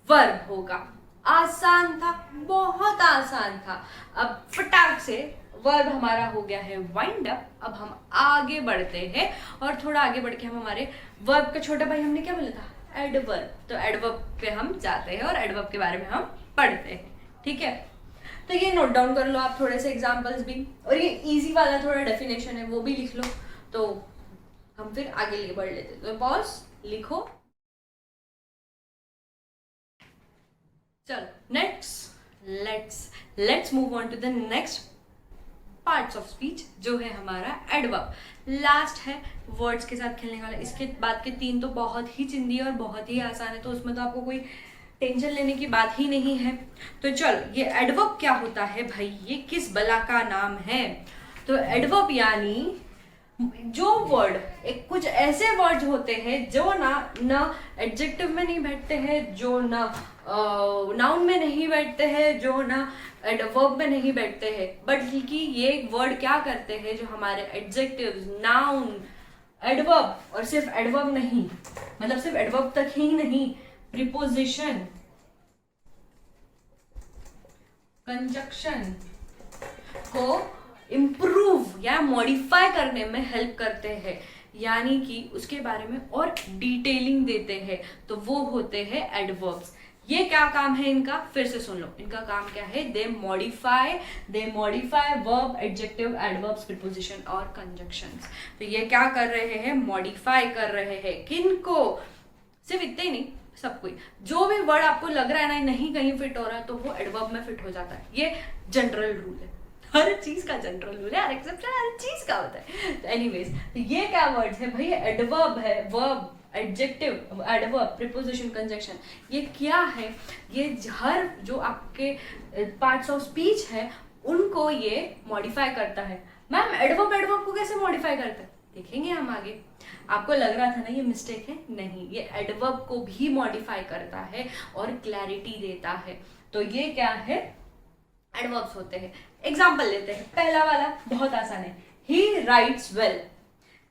वर्ब होगा। आसान था, बहुत आसान था। अब फटाक से वर्ब हमारा हो गया है वाइंड अप। अब हम आगे बढ़ते हैं और थोड़ा आगे बढ़ के हम हमारे वर्ब का छोटा भाई हमने क्या बोला था, एडवर्ब। तो एडवर्ब पे हम जाते हैं और एडवर्ब के बारे में हम पढ़ते हैं, ठीक है। तो ये नोट डाउन कर लो आप थोड़े से एग्जांपल्स भी, और ये इजी वाला थोड़ा डेफिनेशन है वो भी लिख लो, तो हम फिर आगे लिए बढ़ लेते हैं। तो पॉज, लिखो, चलो next let's move on to the next parts of speech, जो है हमारा एडवर्ब। लास्ट है वर्ड्स के साथ खेलने वाला। इसके बाद के 3 तो बहुत ही चिंदी और बहुत ही आसान है, तो उसमें तो आपको कोई टेंशन लेने की बात ही नहीं है। तो चलो, ये एडवर्ब क्या होता है भाई, ये किस बला का नाम है। तो एडवर्ब यानी जो वर्ड, एक कुछ ऐसे वर्ड्स होते हैं जो ना एडजेक्टिव में नहीं बैठते हैं, जो ना नाउन में नहीं बैठते हैं, जो ना एडवर्ब में नहीं बैठते हैं, बट कि ये वर्ड क्या करते हैं, जो हमारे एडजेक्टिव्स, नाउन, एडवर्ब, और सिर्फ एडवर्ब नहीं, मतलब सिर्फ एडवर्ब तक ही नहीं, प्रीपोजिशन, कंजक्शन को इम्प्रूव या मॉडिफाई करने में हेल्प करते हैं, यानी कि उसके बारे में और डिटेलिंग देते हैं, तो वो होते हैं एडवर्ब्स। ये क्या काम है इनका, फिर से सुन लो, इनका काम क्या है, they modify verb, adjective, adverbs, preposition और कंजक्शंस। तो ये क्या कर रहे हैं, मॉडिफाई कर रहे हैं, किनको, सिर्फ इतने ही नहीं, सब कोई, जो भी वर्ड आपको लग रहा है ना नहीं कहीं फिट हो रहा है, तो वो एडवर्ब में फिट हो जाता है। ये जनरल रूल है, हर चीज का जनरल रूल है, एक्सेप्शन हर चीज का होता है। तो एनीवेज, तो ये क्या वर्ड्स है भाई, एडवर्ब है, verb, adjective, adverb, preposition, conjunction. ये क्या है, ये हर जो आपके पार्ट्स ऑफ स्पीच है उनको ये मॉडिफाई करता है। मैम एडवर्ब को कैसे मॉडिफाई करता है, देखेंगे हम आगे। आपको लग रहा था ना ये मिस्टेक है, नहीं, ये एडवर्ब को भी मॉडिफाई करता है और क्लैरिटी देता है। तो ये क्या है, एडवर्ब्स होते हैं। एग्जाम्पल लेते हैं, पहला वाला बहुत आसान है, ही राइट्स वेल।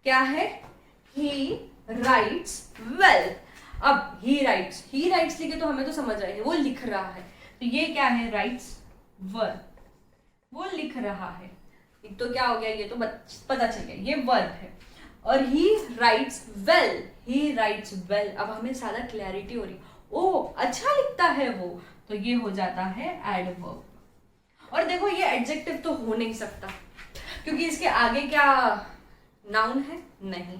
क्या है, ही राइट्स वेल। अब ही राइट्स लिखे तो हमें तो समझ रहे हैं वो लिख रहा है, तो ये क्या है, राइट्स वर्ब, वो लिख रहा है। एक तो क्या हो गया, ये तो पता चल गया, ये वर्ब है। और ही राइट्स वेल, अब हमें ज्यादा क्लैरिटी हो रही, ओ अच्छा लिखता है वो, तो ये हो जाता है एडवर्ब। और देखो ये एडजेक्टिव तो हो नहीं सकता, क्योंकि इसके आगे क्या नाउन है, नहीं।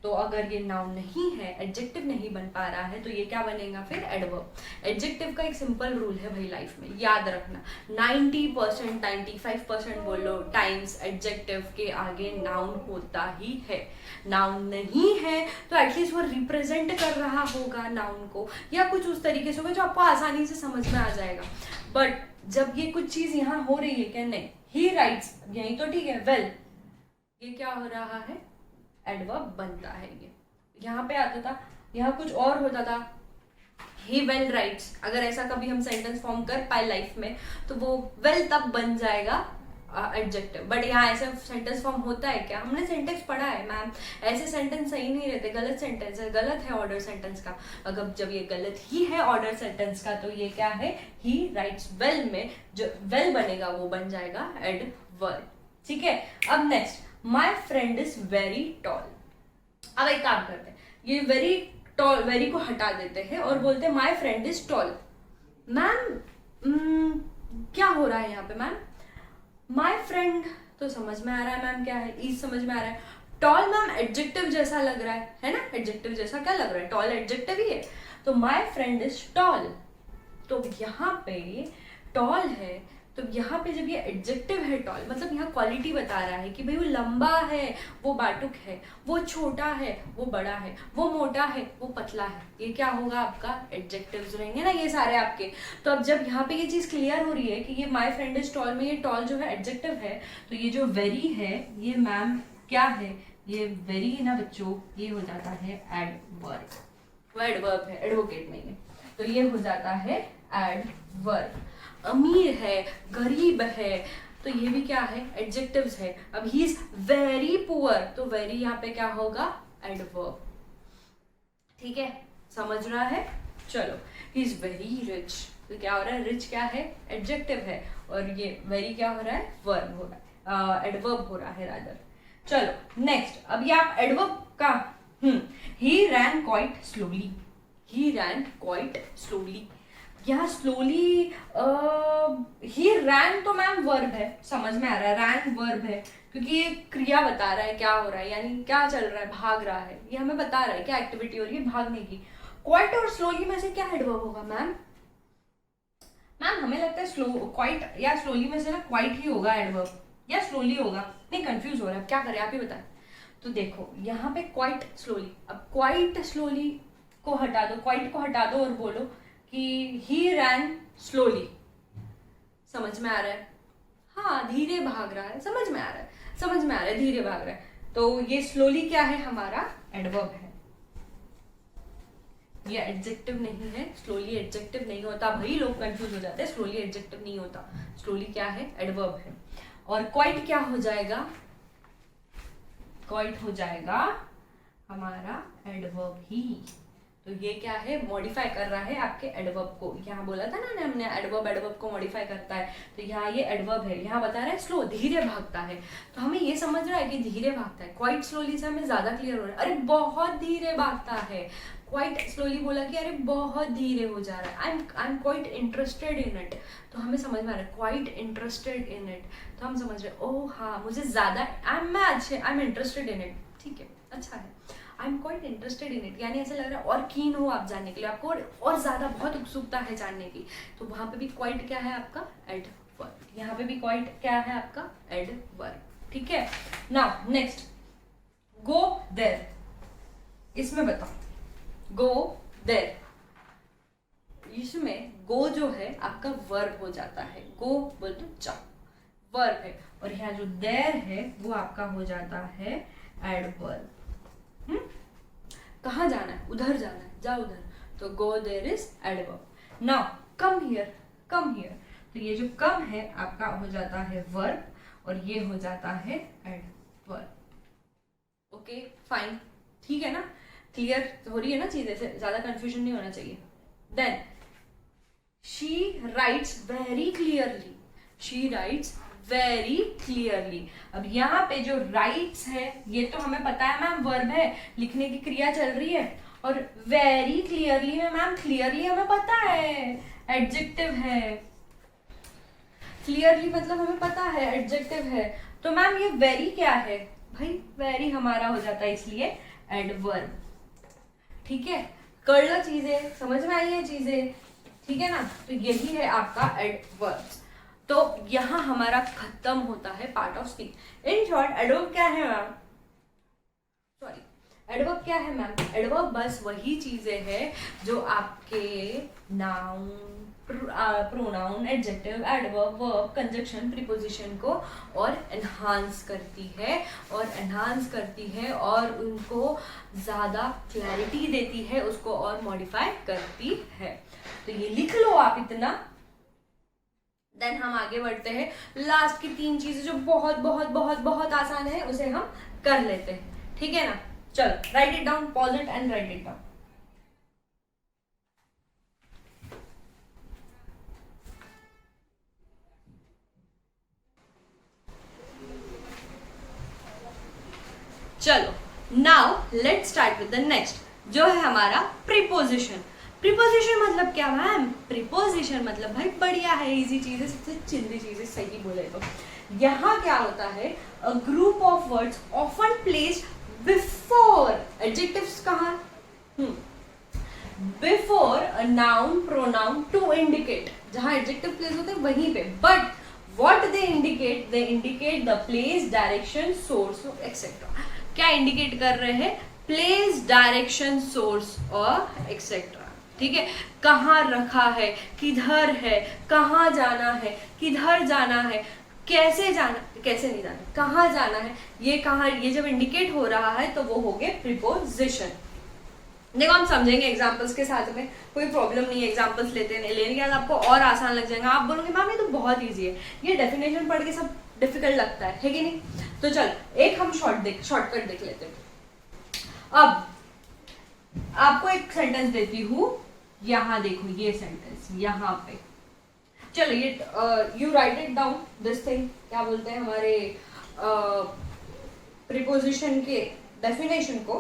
तो अगर ये नाउन नहीं है, एडजेक्टिव नहीं बन पा रहा है, तो ये क्या बनेगा फिर, एडवर्ब। एडजेक्टिव का एक सिंपल रूल है भाई लाइफ में, याद रखना, 90%, 95% बोलो टाइम्स एडजेक्टिव के आगे नाउन होता ही है। नाउन नहीं है तो एटलीस्ट वो रिप्रेजेंट कर रहा होगा नाउन को, या कुछ उस तरीके से होगा जो आपको आसानी से समझ में आ जाएगा। बट जब ये कुछ चीज यहाँ हो रही है, क्या नहीं, ही राइट्स, यही तो ठीक है, वेल, ये क्या हो रहा है, एडवर्ब बनता है। ये यहाँ पे आता था, यहाँ कुछ और होता था, ही वेल राइट्स। अगर ऐसा कभी हम सेंटेंस फॉर्म कर पाए लाइफ में, तो वो वेल तब बन जाएगा एडजेक्टिव, बट यहाँ ऐसा सेंटेंस फॉर्म होता है क्या? हमने सेंटेंस पढ़ा है मैम, ऐसे सेंटेंस सही नहीं रहते, गलत सेंटेंस है, गलत है ऑर्डर सेंटेंस का। अगर जब ये गलत ही है ऑर्डर सेंटेंस का, तो ये क्या है? ही राइट्स वेल में जो वेल बनेगा वो बन जाएगा एडवर्ब। ठीक है, अब next, my friend is very tall. अब एक काम करते हैं, ये वेरी टॉल, वेरी को हटा देते हैं और बोलते हैं my friend is tall. Ma'am क्या हो रहा है यहाँ पे मैम? माई फ्रेंड तो समझ में आ रहा है मैम क्या है, इज समझ में आ रहा है। टॉल मैम एडजेक्टिव जैसा लग रहा है ना? एडजेक्टिव जैसा क्या लग रहा है? टॉल एडजेक्टिव ही है, तो माई फ्रेंड इज टॉल। तो यहाँ पे टॉल है, तो यहाँ पे जब ये एडजेक्टिव है टॉल, मतलब यहाँ क्वालिटी बता रहा है कि भाई वो लंबा है, वो बाटुक है, वो छोटा है, वो बड़ा है, वो मोटा है, वो पतला है। ये क्या होगा? आपका एडजेक्टिव्स रहेंगे ना ये सारे आपके। तो अब जब यहाँ पे ये चीज क्लियर हो रही है कि ये माई फ्रेंड इज टॉल में ये टॉल जो है एडजेक्टिव है, तो ये जो वेरी है ये मैम क्या है? ये वेरी ना बच्चों, ये हो जाता है एडवर्ब। वो एडवर्ब है, एडवोकेट नहीं है, तो ये हो जाता है एडवर्ब। अमीर है, गरीब है, तो ये भी क्या है? एडजेक्टिव्स है। अब ही इज वेरी पुअर, तो वेरी यहाँ पे क्या होगा? एडवर्ब। ठीक है, समझ रहा है? चलो, ही इज वेरी रिच, तो क्या हो रहा है? रिच क्या है? एडजेक्टिव है, और ये वेरी क्या हो रहा है? वर्ब हो रहा है, एडवर्ब हो रहा है रादर। चलो नेक्स्ट, अब ये आप एडवर्ब का ही रैन क्वाइट स्लोली। ही रैन क्वाइट स्लोली, यहाँ स्लोली, ही रैन तो मैम वर्ब है, समझ में आ रहा है, रैन वर्ब है, क्योंकि ये क्रिया बता रहा है क्या हो रहा है, यानी क्या चल रहा है, भाग रहा है, ये हमें बता रहा है क्या एक्टिविटी हो रही है, भागने की। क्वाइट और स्लोली में से क्या एडवर्ब होगा मैम? मैम हमें लगता है स्लो, क्वाइट या स्लोली में से ना क्वाइट ही होगा एडवर्ब, या स्लोली होगा, नहीं कंफ्यूज हो रहा है, क्या करें आप ही बताएं। तो देखो यहाँ पे क्वाइट स्लोली, अब क्वाइट स्लोली को हटा दो, क्वाइट को हटा दो और बोलो कि ही रैन स्लोली। समझ में आ रहा है? हाँ, धीरे भाग रहा है, समझ में आ रहा है, समझ में आ रहा है, धीरे भाग रहा है। तो ये स्लोली क्या है? हमारा एडवर्ब है। ये एडजेक्टिव नहीं है, स्लोली एडजेक्टिव नहीं होता, भाई लोग कंफ्यूज हो जाते हैं, स्लोली एडजेक्टिव नहीं होता, स्लोली क्या है? एडवर्ब है। और क्वाइट क्या हो जाएगा? क्वाइट हो जाएगा हमारा एडवर्ब ही। तो ये क्या है? मॉडिफाई कर रहा है आपके एडवर्ब को। यहाँ बोला था ना हमने, एडवर्ब एडवर्ब को मॉडिफाई करता है, तो यहाँ ये एडवर्ब है, यहाँ बता रहा है स्लो, धीरे भागता है, तो हमें ये समझ रहा है कि धीरे भागता है। क्वाइट स्लोली से हमें ज्यादा क्लियर हो रहा है, अरे बहुत धीरे भागता है। क्वाइट स्लोली बोला कि अरे बहुत धीरे हो जा रहा है, I am quite interested in it, तो हमें समझ में आ रहा है क्वाइट इंटरेस्टेड इन इट, तो हम समझ रहे हैं ओह हाँ मुझे ज्यादा, I am interested in it, ठीक है, अच्छा है, I am quite interested in it, यानी ऐसा लग रहा है और कीन हो आप जानने के लिए, आपको और ज्यादा बहुत उत्सुकता है जानने की, तो वहां पे भी क्वाइट क्या है आपका? एडवर्ब। यहाँ पे भी क्वाइट क्या है आपका? एडवर्ब। ठीक है, नाउ नेक्स्ट, गो देयर। इसमें बताओ, गो देयर, इसमें गो जो है आपका वर्ब हो जाता है, गो बोल तो जाओ, वर्ब है, और यहाँ जो देयर है वो आपका हो जाता है एडवर्ब। कहाँ जाना है? उधर जाना है, जा उधर, तो go there is adverb. Now come here, come here, तो ये जो कम है आपका हो जाता है वर्ब, और ये हो जाता है एडवर्ब। ओके फाइन, ठीक है ना, क्लियर हो रही है ना चीजें, से ज्यादा कंफ्यूजन नहीं होना चाहिए। Then she writes very clearly, she writes very clearly. अब यहाँ पे जो राइट्स है ये तो हमें पता है मैम वर्ब है, लिखने की क्रिया चल रही है, और वेरी क्लियरली में मैम क्लियरली हमें पता है एडजेक्टिव है, क्लियरली मतलब हमें पता है एडजेक्टिव है, तो मैम ये वेरी क्या है? भाई वेरी हमारा हो जाता है इसलिए एडवर्ब। ठीक है, कर लो चीजें, समझ में आई है चीजें, ठीक है ना, तो यही है आपका एडवर्ब। तो यहां हमारा खत्म होता है part of speech. In short adverb क्या है मैम? सॉरी, एडवर्ब क्या है मैम? एडवर्ब बस वही चीजें हैं जो आपके noun, pronoun, adjective, adverb, verb, conjunction, preposition को और एनहांस करती है, और उनको ज्यादा क्लैरिटी देती है, उसको और मॉडिफाई करती है। तो ये लिख लो आप इतना, देन हम आगे बढ़ते हैं, लास्ट की 3 चीजें जो बहुत बहुत बहुत बहुत आसान है उसे हम कर लेते हैं, ठीक है ना। चलो write it down, pause it and write it down. चलो now let start with the next, जो है हमारा प्रीपोजिशन। प्रीपोजिशन मतलब क्या मैम? प्रीपोजिशन मतलब भाई बढ़िया है, इजी चीज है, सबसे चिल्ली चीज है, सही बोले तो। यहाँ क्या होता है, a group of words often placed before adjectives, कहाँ? Before a noun pronoun to indicate, जहां एडजेक्टिव प्लेस होते हैं वहीं पे, but what they indicate the place, direction, source etc. क्या इंडिकेट कर रहे हैं? प्लेस, डायरेक्शन, सोर्स और एक्सेट्रा, ठीक है। कहाँ रखा है, किधर है, कहाँ जाना है, किधर जाना है, कैसे जाना, कैसे नहीं जाना, कहाँ जाना है, ये कहाँ, ये जब इंडिकेट हो रहा है तो वो हो गए प्रीपोजिशन। देखो हम समझेंगे एग्जाम्पल्स के साथ में, कोई प्रॉब्लम नहीं है, एग्जाम्पल्स लेने के बाद आपको और आसान लग जाएगा, आप बोलोगे मैम ये तो बहुत ईजी है, ये डेफिनेशन पढ़ के सब डिफिकल्ट लगता है कि नहीं। तो चल एक हम शॉर्टकट देख लेते हैं। अब आपको एक सेंटेंस देती हूँ, यहाँ देखो ये सेंटेंस यहाँ पे, चलो ये you write it down this thing, क्या बोलते हैं हमारे प्रीपोजिशन के डेफिनेशन को।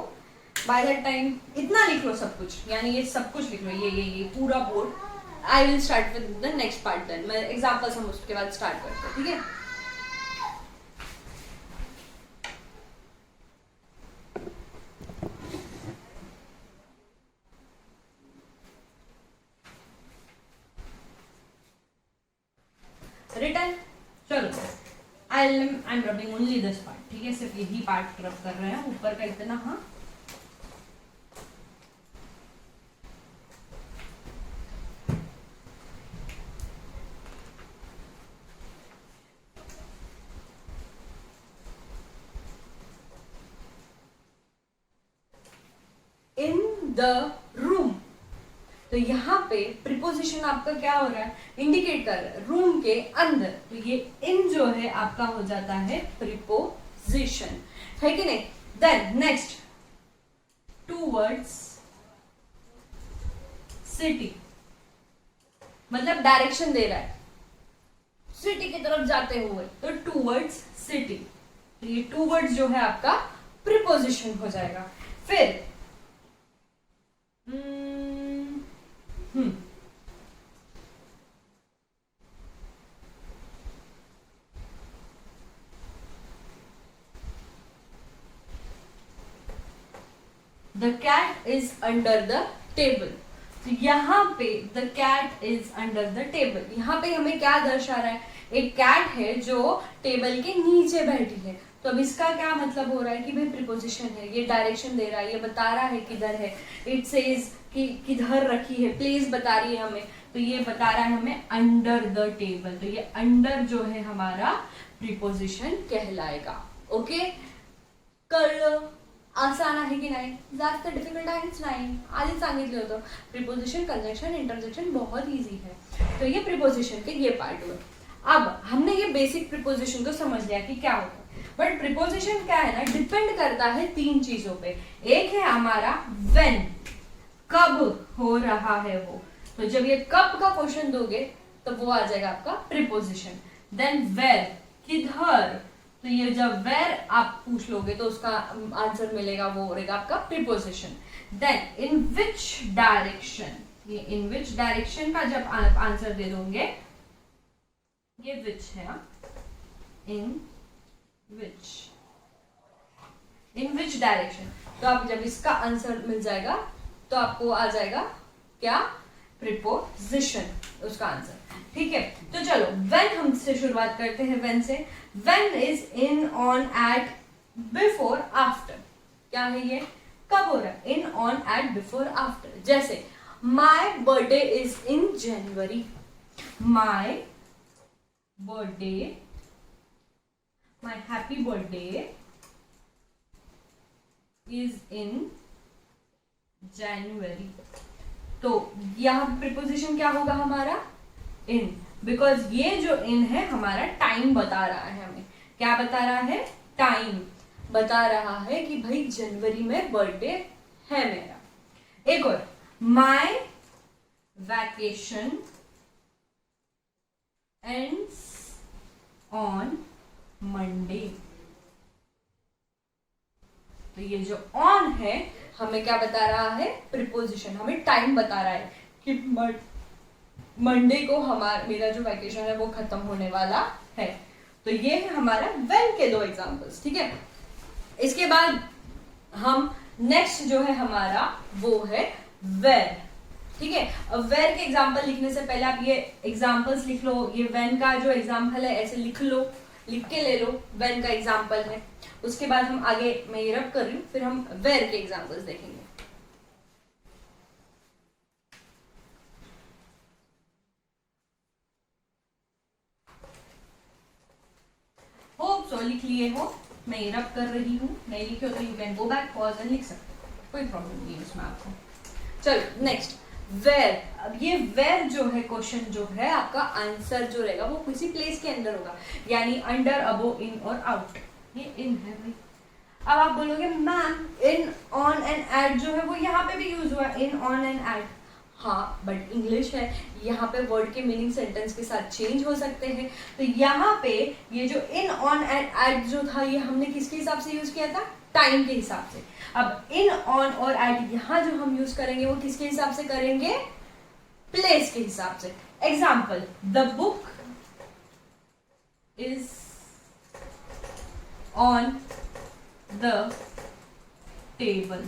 बाय दैट टाइम इतना लिख लो सब कुछ, यानी ये सब कुछ लिख लो, ये पूरा board. I will start with the next part, then मैं एग्जांपल्स हम उसके बाद स्टार्ट करते हैं, ठीक है। रिटर्न, चलो I am rubbing only this part, ठीक है, सिर्फ यही पार्ट रब कर रहे हैं, ऊपर का इतना, हाँ। इन द रूम, तो यहाँ पे प्रीपोजिशन आपका क्या हो रहा है, इंडिकेट कर रहा है रूम के अंदर, तो ये इन जो है आपका हो जाता है प्रीपोजिशन, है कि नहीं। Then next, towards city, मतलब डायरेक्शन दे रहा है सिटी की तरफ जाते हुए, तो टू वर्ड्स सिटी, तो ये टू वर्ड्स जो है आपका प्रीपोजिशन हो जाएगा। फिर the cat is under the table, तो यहाँ पे the cat is under the table, यहाँ पे हमें क्या दर्शा रहा है, एक कैट है जो टेबल के नीचे बैठी है, तो अब इसका क्या मतलब हो रहा है कि भाई प्रीपोजिशन है, ये डायरेक्शन दे रहा है, ये बता रहा है किधर है, इट सेज कि किधर रखी है, प्लेस बता रही है हमें, तो ये बता रहा है हमें अंडर द टेबल, तो ये अंडर जो है हमारा प्रीपोजिशन कहलाएगा। ओके, कळलं? आसान आहे की नाही, जास्त डिफिकल्ट आहेच नाही, आधीच सांगितलं होतं, प्रीपोजिशन, कंजंक्शन, इंटरजेक्शन बहुत इजी है। तो ये प्रीपोजिशन के ये पार्ट हुए। अब हमने ये बेसिक प्रीपोजिशन को समझ लिया कि क्या होता है, बट प्रीपोजिशन क्या है ना, डिपेंड करता है 3 चीजों पे। एक है हमारा व्हेन, कब हो रहा है वो, तो जब ये कब का क्वेश्चन दोगे तो वो आ जाएगा आपका प्रीपोजिशन। देन वेयर, किधर, तो ये जब वेयर आप पूछ लोगे तो उसका आंसर मिलेगा, वो रहेगा आपका preposition. Then in which direction, ये इन विच डायरेक्शन का जब आप आंसर दे दोगे, ये विच है, इन विच डायरेक्शन, तो आप जब इसका आंसर मिल जाएगा तो आपको आ जाएगा क्या, प्रीपोजिशन, उसका आंसर, ठीक है। तो चलो व्हेन हमसे शुरुआत करते हैं, व्हेन से। When is in, on, at, before, after, क्या है ये, कब हो रहा है, in, on, at, before, after. जैसे my birthday is in January, my birthday, my happy birthday is in January, तो यहां प्रीपोजिशन क्या होगा हमारा, इन। बिकॉज ये जो इन है हमारा टाइम बता रहा है हमें। क्या बता रहा है? टाइम बता रहा है कि भाई जनवरी में बर्थडे है मेरा। एक और, माई वैकेशन एंड्स ऑन मंडे। तो ये जो ऑन है हमें क्या बता रहा है? प्रीपोजिशन, हमें टाइम बता रहा है कि मंडे को मेरा जो वैकेशन है वो खत्म होने वाला है। तो ये है हमारा व्हेन के दो एग्जांपल्स, ठीक है। इसके बाद हम नेक्स्ट जो है हमारा वो है वेयर, ठीक है। अब वेयर के एग्जांपल लिखने से पहले आप ये एग्जांपल्स लिख लो। ये व्हेन का जो एग्जांपल है ऐसे लिख लो, लिख के ले लो, व्हेन का एग्जांपल है। उसके बाद हम आगे, मैं ये रब कर रही हूँ, फिर हम वेयर के एग्जांपल्स देखेंगे। होप सो लिख लिए हो, मैं ये रब कर रही हूँ। नहीं लिखे हो तो you can go back, pause and लिख सकते हो, कोई प्रॉब्लम नहीं है उसमें आपको। चलो नेक्स्ट, वेयर। अब ये वेयर जो है क्वेश्चन जो है आपका आंसर जो रहेगा वो किसी प्लेस के अंदर होगा, यानी अंडर, अबोव, इन और आउट। ये इन है भाई। अब आप बोलोगे ma'am in, on and at जो है वो यहाँ पे भी यूज हुआ है, इन, ऑन एंड एट। हाँ बट इंग्लिश है, यहाँ पे वर्ड के मीनिंग सेंटेंस के साथ चेंज हो सकते हैं। तो यहाँ पे ये जो इन, ऑन एंड एट जो था ये हमने किसके हिसाब से यूज किया था? टाइम के हिसाब से। अब इन, ऑन और एट यहाँ जो हम यूज करेंगे वो किसके हिसाब से करेंगे? प्लेस के हिसाब से। Example, the book is on the table.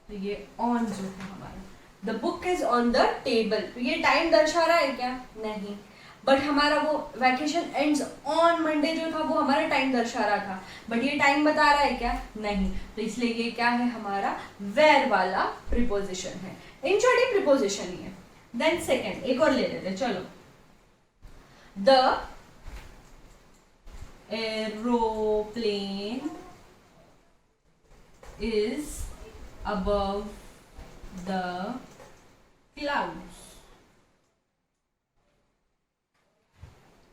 तो ये ऑन जो है हमारा, the book is on the table, तो ये टाइम दर्शा रहा है क्या? नहीं। बट हमारा वो वैकेशन एंड्स ऑन मंडे जो था वो हमारा टाइम दर्शा रहा था, बट ये टाइम बता रहा है क्या? नहीं। तो इसलिए ये क्या है? हमारा वेयर वाला प्रीपोजिशन है। इन शॉर्ट ये प्रीपोजिशन ही है। देन सेकेंड, एक और ले लेते, चलो। The aeroplane is above the clouds।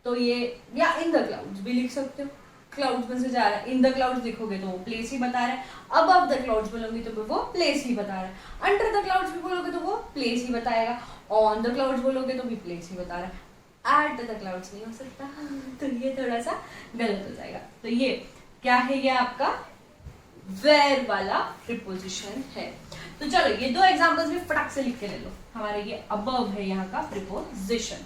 तो ये, या इन द क्लाउड्स भी लिख सकते हो, क्लाउड्स में से जा रहा है। इन द क्लाउड्स लिखोगे तो वो प्लेस ही बता रहा है, अबव द क्लाउड्स बोलोगे तो वो प्लेस ही बता रहा है, अंडर द क्लाउड्स भी बोलोगे तो वो प्लेस ही बताएगा, ऑन द क्लाउड्स बोलोगे तो भी प्लेस ही बता रहा है, एट द क्लाउड्स नहीं हो सकता, तो ये थोड़ा सा गलत हो जाएगा। तो ये क्या है? ये आपका वेयर वाला प्रीपोजिशन है। तो चलो ये दो एग्जांपल्स भी फटाक से लिख के ले लो। हमारे ये अबव है यहाँ का प्रीपोजिशन।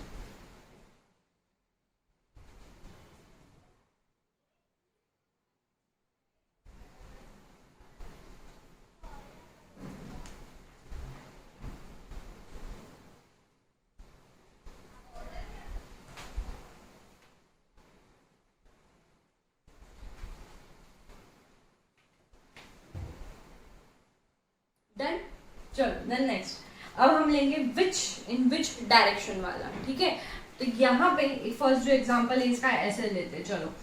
डन। चलो देन नेक्स्ट, अब हम लेंगे विच, इन विच डायरेक्शन वाला, ठीक है। तो यहाँ पे फर्स्ट जो एग्जांपल है इसका ऐसे लेते, चलो।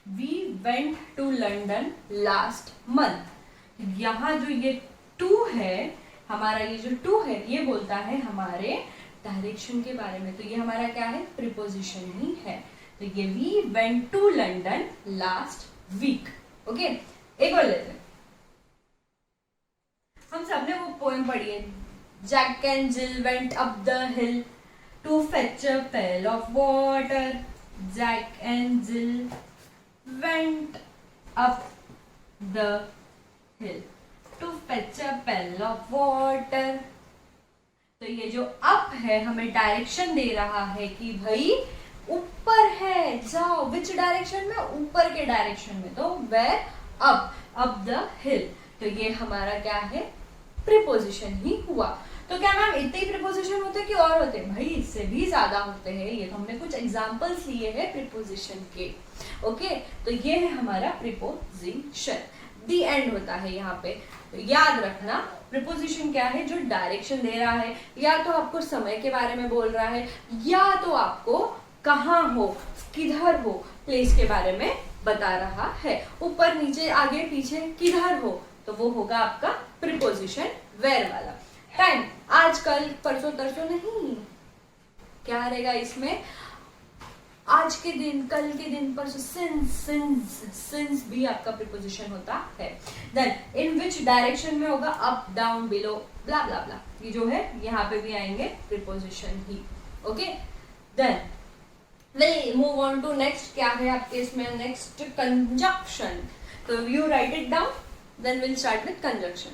We went to London last month। यहाँ जो ये टू है हमारा, ये जो टू है ये बोलता है हमारे डायरेक्शन के बारे में। तो ये हमारा क्या है? प्रीपोजिशन ही है। तो ये we went to London last week। Okay, एक और लेते हैं। हम सबने वो पोएम पढ़ी है, Jack and Jill went up the hill to fetch a pail of water. Jack and Jill went up the hill to fetch a pail of water। तो ये जो अप है हमें डायरेक्शन दे रहा है कि भाई ऊपर है, जाओ। विच डायरेक्शन में? ऊपर के डायरेक्शन में। तो where? Up, up the hill. तो ये हमारा क्या है? प्रीपोजिशन ही हुआ। तो क्या मैम इतने ही प्रीपोजिशन होते हैं कि और होते हैं? भाई इससे भी ज्यादा होते हैं। ये तो हमने कुछ एग्जांपल्स लिए हैं प्रीपोजिशन के। ओके, तो ये है हमारा प्रीपोजिशन। दी एंड होता है यहाँ पे। याद रखना प्रीपोजिशन क्या है, जो डायरेक्शन दे रहा है, या तो आपको समय के बारे में बोल रहा है, या तो आपको कहाँ हो, किधर हो, प्लेस के बारे में बता रहा है। ऊपर नीचे आगे पीछे किधर हो, तो वो होगा आपका प्रीपोजिशन वेयर वाला। टाइम आज कल परसों तरसों नहीं, क्या रहेगा इसमें, आज के दिन, कल के दिन, परसों, सिंस भी आपका प्रीपोजिशन होता है। देन इन विच डायरेक्शन में होगा, up down below blah blah blah, ये जो है यहाँ पे भी आएंगे प्रीपोजिशन ही। Okay, then will move on to next. क्या है आपके इसमें नेक्स्ट, कंजंक्शन। तो you write it down, then will start with conjunction.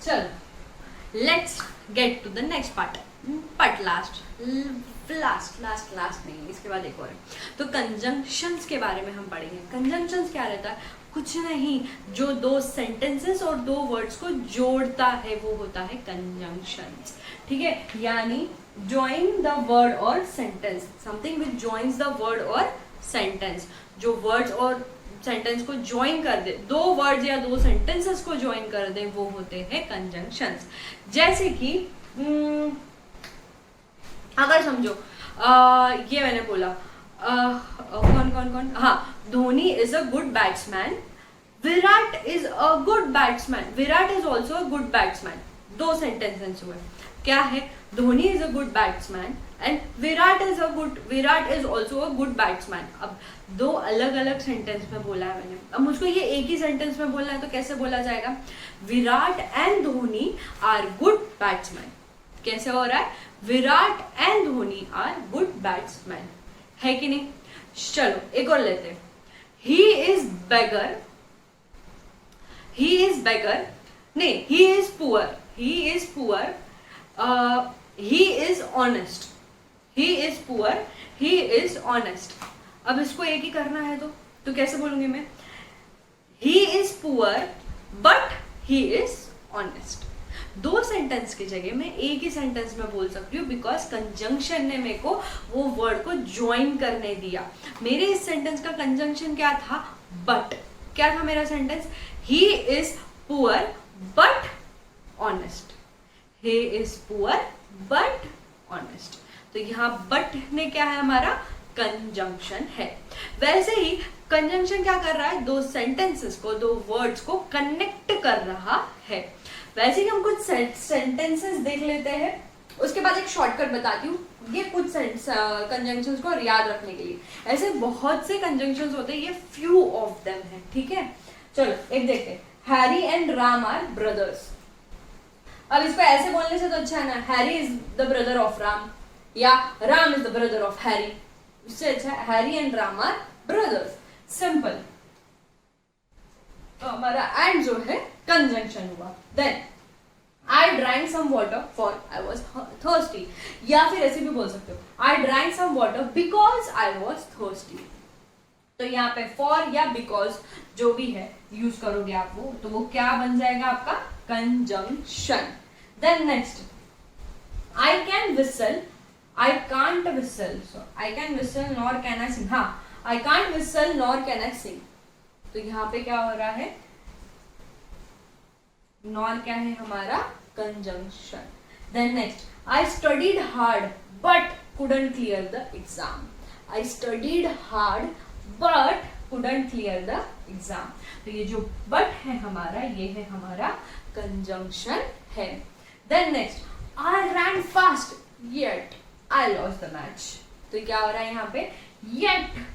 चलो let's get to the next part, but last नहीं, इसके बाद एक और है। तो कंजंक्शंस के बारे में हम पढ़ेंगे। कंजंक्शंस क्या रहता है, कुछ नहीं, जो दो सेंटेंसेस और दो वर्ड्स को जोड़ता है वो होता है कंजंक्शंस। ठीक है, यानी join the word or sentence, something which joins the word or sentence, जो words और सेंटेंस को ज्वाइन कर दे, दो वर्ड्स या दो सेंटेंसेस को ज्वाइन कर दे, वो होते हैं कंजंक्शंस। जैसे कि अगर समझो ये मैंने बोला कौन, हाँ, Dhoni is a good batsman, Virat is a good batsman, Virat is also a good batsman. दो सेंटेंसेस हुए, क्या है, Dhoni is a good batsman and Virat is also a good batsman. अब दो अलग अलग सेंटेंस में बोला है मैंने, अब मुझको ये एक ही सेंटेंस में बोलना है, तो कैसे बोला जाएगा, Virat and Dhoni are good batsman. कैसे हो रहा है, Virat and Dhoni are good batsman, है कि नहीं। चलो एक और लेते हैं, ही इज बेगर नहीं, he is poor, he is honest, he is honest। अब इसको एक ही करना है, तो कैसे बोलूंगी मैं, he is poor but he is honest। दो सेंटेंस की जगह मैं एक ही सेंटेंस में बोल सकती हूँ, बिकॉज कंजंक्शन ने मेरे को वो वर्ड को ज्वाइन करने दिया। मेरे इस सेंटेंस का कंजंक्शन क्या था, बट। क्या था मेरा sentence, he is poor but honest, he is poor but honest। तो यहाँ बट ने क्या है, हमारा कंजंक्शन है। वैसे ही कंजंक्शन क्या कर रहा है, दो सेंटेंसेस को, दो वर्ड्स को कनेक्ट कर रहा है। वैसे ही हम कुछ सेंटेंसेस देख लेते हैं, उसके बाद एक शॉर्टकट बताती हूँ, ये कुछ कंजंक्शंस को याद रखने के लिए। ऐसे बहुत से कंजंक्शंस होते हैं, ये फ्यू ऑफ देम है, ठीक है। चलो एक देखते हैं, Harry and Ram are brothers. अब इसको ऐसे बोलने से तो अच्छा है ना, Harry is the brother of Ram, या Ram is the brother of Harry. इससे अच्छा है Harry and Ram are brothers, simple. तो हमारा एंड जो है कंजंक्शन हुआ। Then I drank some water for I was thirsty, या फिर ऐसे भी बोल सकते हो, I drank some water because I was thirsty. तो यहाँ पे फॉर या बिकॉज जो भी है यूज करोगे आप वो, तो वो क्या बन जाएगा आपका कंजंक्शन। Then next, I can whistle, I can't whistle. So I can whistle nor can I sing, हाँ, I can't whistle nor can I sing. तो यहाँ पे क्या हो रहा है, नॉर क्या है हमारा conjunction. Then next, I studied hard but couldn't clear the exam, I studied hard but couldn't clear the exam. तो ये जो बट है हमारा, ये है हमारा कंजंक्शन है। Then next, I ran fast yet I lost the match. तो क्या हो रहा है यहाँ पे, येट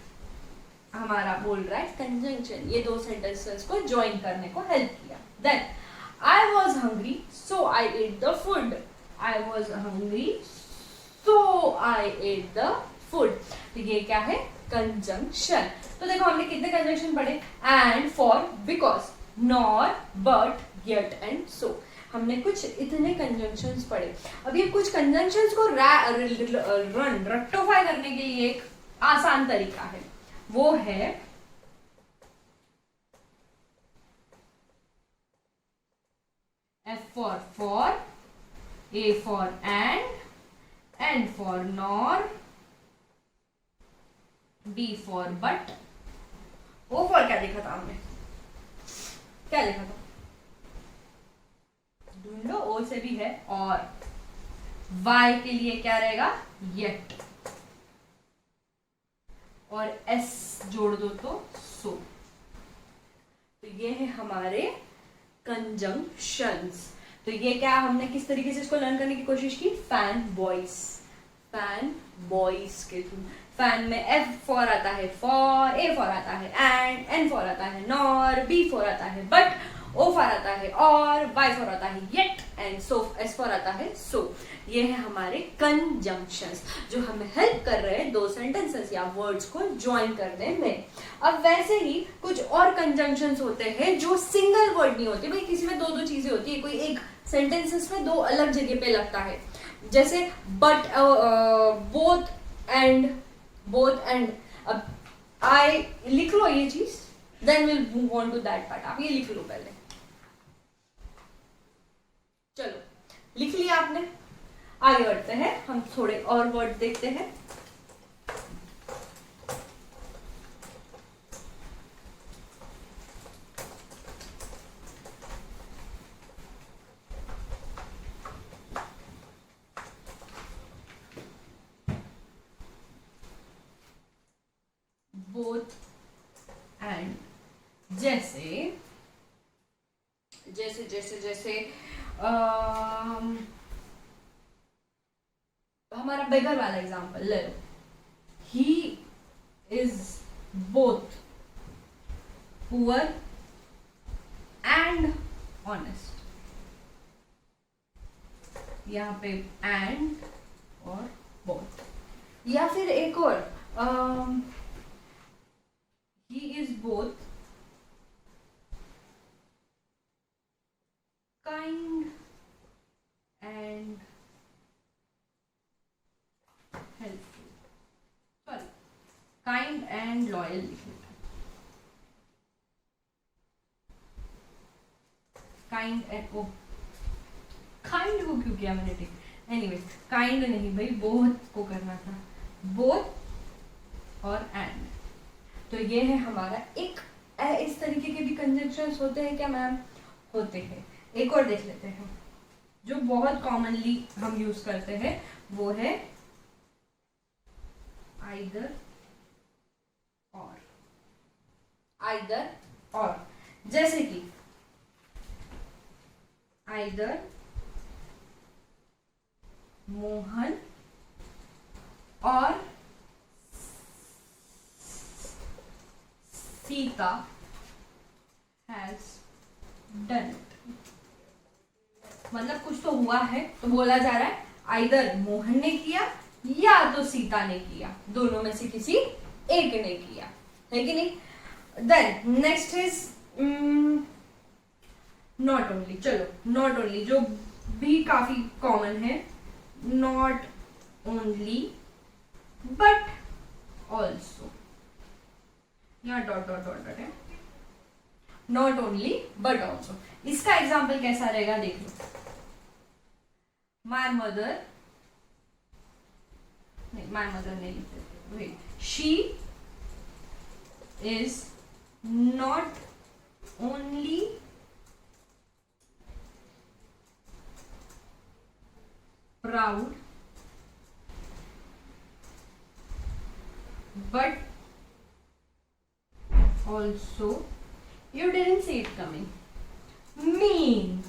हमारा बोल रहा है कंजंक्शन, ये दो सेंटेंसेस को ज्वाइन करने को हेल्प किया। Then I was hungry so I ate the food, I was hungry so I ate the food. तो ये क्या है, कंजंक्शन। तो देखो हमने कितने कंजंक्शन पढ़े, and, for, because, nor, but, yet and so. हमने कुछ इतने कंजंक्शंस पढ़े। अब ये कुछ कंजंक्शंस को रेक्टिफाई करने के लिए एक आसान तरीका है, वो है F for, A for and, N for nor, B for but, O for क्या लिखा था हमने, क्या लिखा था, ढूंढ लो। ओ से भी है और, वाई के लिए क्या रहेगा, येट, और एस जोड़ दो तो सो। तो ये है हमारे कंजंक्शंस। तो ये क्या हमने किस तरीके से इसको लर्न करने की कोशिश की, फैन बॉयज, फैन बॉयज के थ्रू। फैन में एफ फॉर आता है फॉर, ए फॉर आता है एंड, एन फॉर आता है नॉर, बी फॉर आता है बट, ओ फॉर आता है और, वाई फॉर आता है yet and so, S for आता है सो। ये है हमारे कंजंक्शंस जो हमें हेल्प कर रहे हैं दो सेंटेंसेस या वर्ड्स को ज्वाइन करने में। अब वैसे ही कुछ और कंजंक्शंस होते हैं जो सिंगल वर्ड नहीं होते, भाई किसी में दो दो चीजें होती है, कोई एक सेंटेंसेस में दो अलग जगह पे लगता है, जैसे but, both and, both and. अब आई लिख लो ये चीज, then will move on to that part. आप ये लिख लो पहले, चलो लिख लिया आपने, आगे बढ़ते हैं, हम थोड़े और वर्ड देखते हैं। बोथ एंड, जैसे जैसे जैसे जैसे हमारा बेगर वाला एग्जांपल ले लो, he is both poor and honest. यहाँ पे एंड और बोथ। या फिर एक और, he is both kind and helpful, sorry, kind and loyal लिख लेते हैं, kind and, ओ kind को क्यों किया मैंने, ठीक, एनीवे kind नहीं भाई, both को करना था, both और and। तो ये है हमारा एक, इस तरीके के भी कंजंक्शंस होते हैं क्या मैम, होते हैं। एक और देख लेते हैं जो बहुत कॉमनली हम यूज करते हैं, वो है आइदर और, आइदर और। जैसे कि आइदर मोहन और सीता has done it। मतलब कुछ तो हुआ है, तो बोला जा रहा है आइदर मोहन ने किया या तो सीता ने किया, दोनों में से किसी एक ने किया, है कि नहीं। Then next is not only. चलो नॉट ओनली जो भी काफी कॉमन है, नॉट ओनली बट ऑल्सो, यहाँ डॉट डॉट डॉट डॉट है, नॉट ओनली बट ऑल्सो। इसका एग्जाम्पल कैसा रहेगा देख लो, माई मदर, नहीं माई मदर नहीं लिखते, wait, she is not only proud but also you didn't see it coming, mean।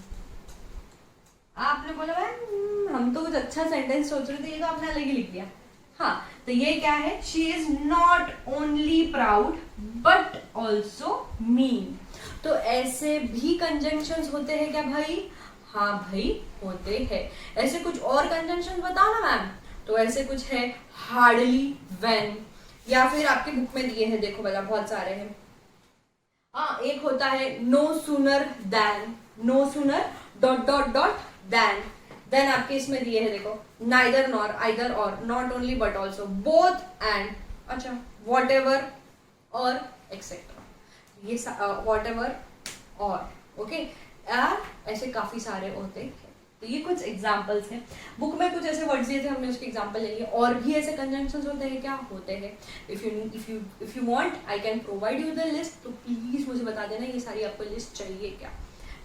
आपने बोला मैम हम तो कुछ अच्छा सेंटेंस सोच रहे थे, ये तो आपने अलग ही लिख दिया। हाँ, तो ये क्या है, she is not only proud but also mean. तो ऐसे भी कंजंक्शंस होते हैं क्या भाई, हाँ भाई होते हैं। ऐसे कुछ और कंजंक्शंस बताओ ना मैम, तो ऐसे कुछ है हार्डली, व्हेन, या फिर आपके बुक में दिए हैं, देखो वाला बहुत सारे हैं। हाँ, एक होता है no sooner than, no sooner dot dot dot than. Then आपके इसमें दिए हैं देखो, neither nor, either or, not only but also, both and, अच्छा वॉट एवर और एक्सेट्रा, ये वॉट एवर और, ओके। ऐसे काफी सारे होते हैं। तो ये कुछ एग्जाम्पल्स हैं, बुक में कुछ ऐसे वर्ड्स दिए थे, हमने उसके एग्जाम्पल ले लिए। और भी ऐसे कंजंक्शंस होते हैं क्या? होते हैं। If you want I can provide you the list, तो प्लीज मुझे बता देना ये सारी आपको लिस्ट चाहिए क्या,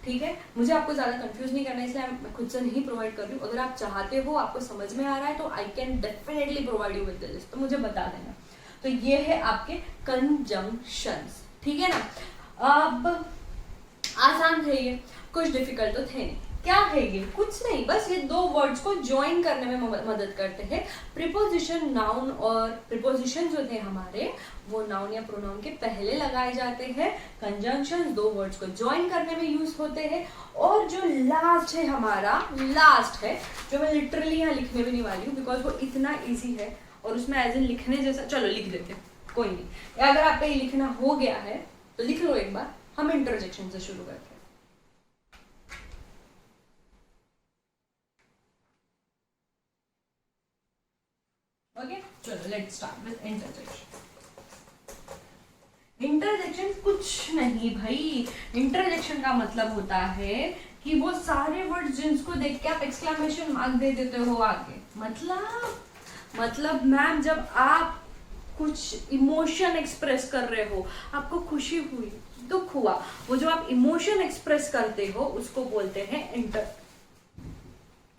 ठीक है। मुझे आपको ज़्यादा कंफ्यूज नहीं करना, इसलिए मैं खुद से नहीं प्रोवाइड कर रही हूँ। अगर आप चाहते हो, आपको समझ में आ रहा है, तो I can definitely provide you with the list, तो मुझे बता देना। तो ये है आपके कंजंक्शंस, ठीक है ना। अब आसान है ये, कुछ डिफिकल्ट तो थे नहीं। क्या है ये? कुछ नहीं, बस ये दो वर्ड्स को ज्वाइन करने में मदद करते हैं। प्रीपोजिशन नाउन, और प्रीपोजिशन जो थे हमारे वो नाउन या प्रोनाउन के पहले लगाए जाते हैं। कंजंक्शन दो वर्ड्स को ज्वाइन करने में यूज होते हैं। और जो लास्ट है हमारा, लास्ट है जो मैं लिटरली यहाँ लिखने भी नहीं वाली हूँ, बिकॉज वो इतना ईजी है और उसमें एज इन लिखने जैसा, चलो लिख देते हैं, कोई नहीं। अगर आपका ये लिखना हो गया है तो लिख लो एक बार। हम इंटरजेक्शन से शुरू करते हैं। ओके, चलो let's start with interjection. Interjection कुछ नहीं भाई, इंटरजेक्शन का मतलब होता है कि वो सारे वर्ड जिनको देख के आप एक्सक्लेमेशन मार्क दे देते हो आगे। मतलब मैम, जब आप कुछ इमोशन एक्सप्रेस कर रहे हो, आपको खुशी हुई, दुख हुआ, वो जो आप इमोशन एक्सप्रेस करते हो उसको बोलते हैं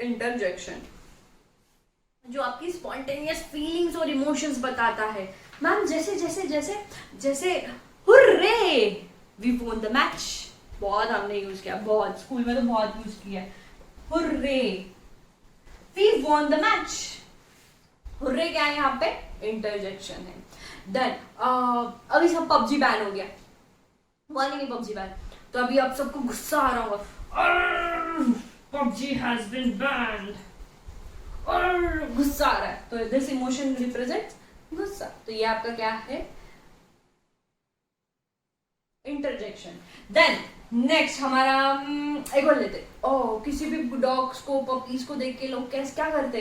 इंटरजेक्शन, जो आपकी स्पॉन्टेनियस फीलिंग्स और इमोशंस बताता है। मैम जैसे जैसे जैसे जैसे hurray we won the match, बहुत हमने यूज किया, बहुत स्कूल में तो बहुत यूज किया। Hurray we won the match, hurray क्या है यहाँ पे? इंटरजेक्शन है। देन अभी सब पबजी बैन हो गया, हुआ नहीं पबजी बैन, तो अभी आप सबको गुस्सा आ रहा होगा, पबजी हैज बीन बैन्ड, और गुस्सा आ रहा है, तो दिस इमोशन रिप्रेजेंट्स गुस्सा। तो ये आपका क्या है? इंटरजेक्शन। देन नेक्स्ट हमारा एक और लेते, किसी भी डॉग्स को, पपीज को देख के लोग कैसे क्या करते?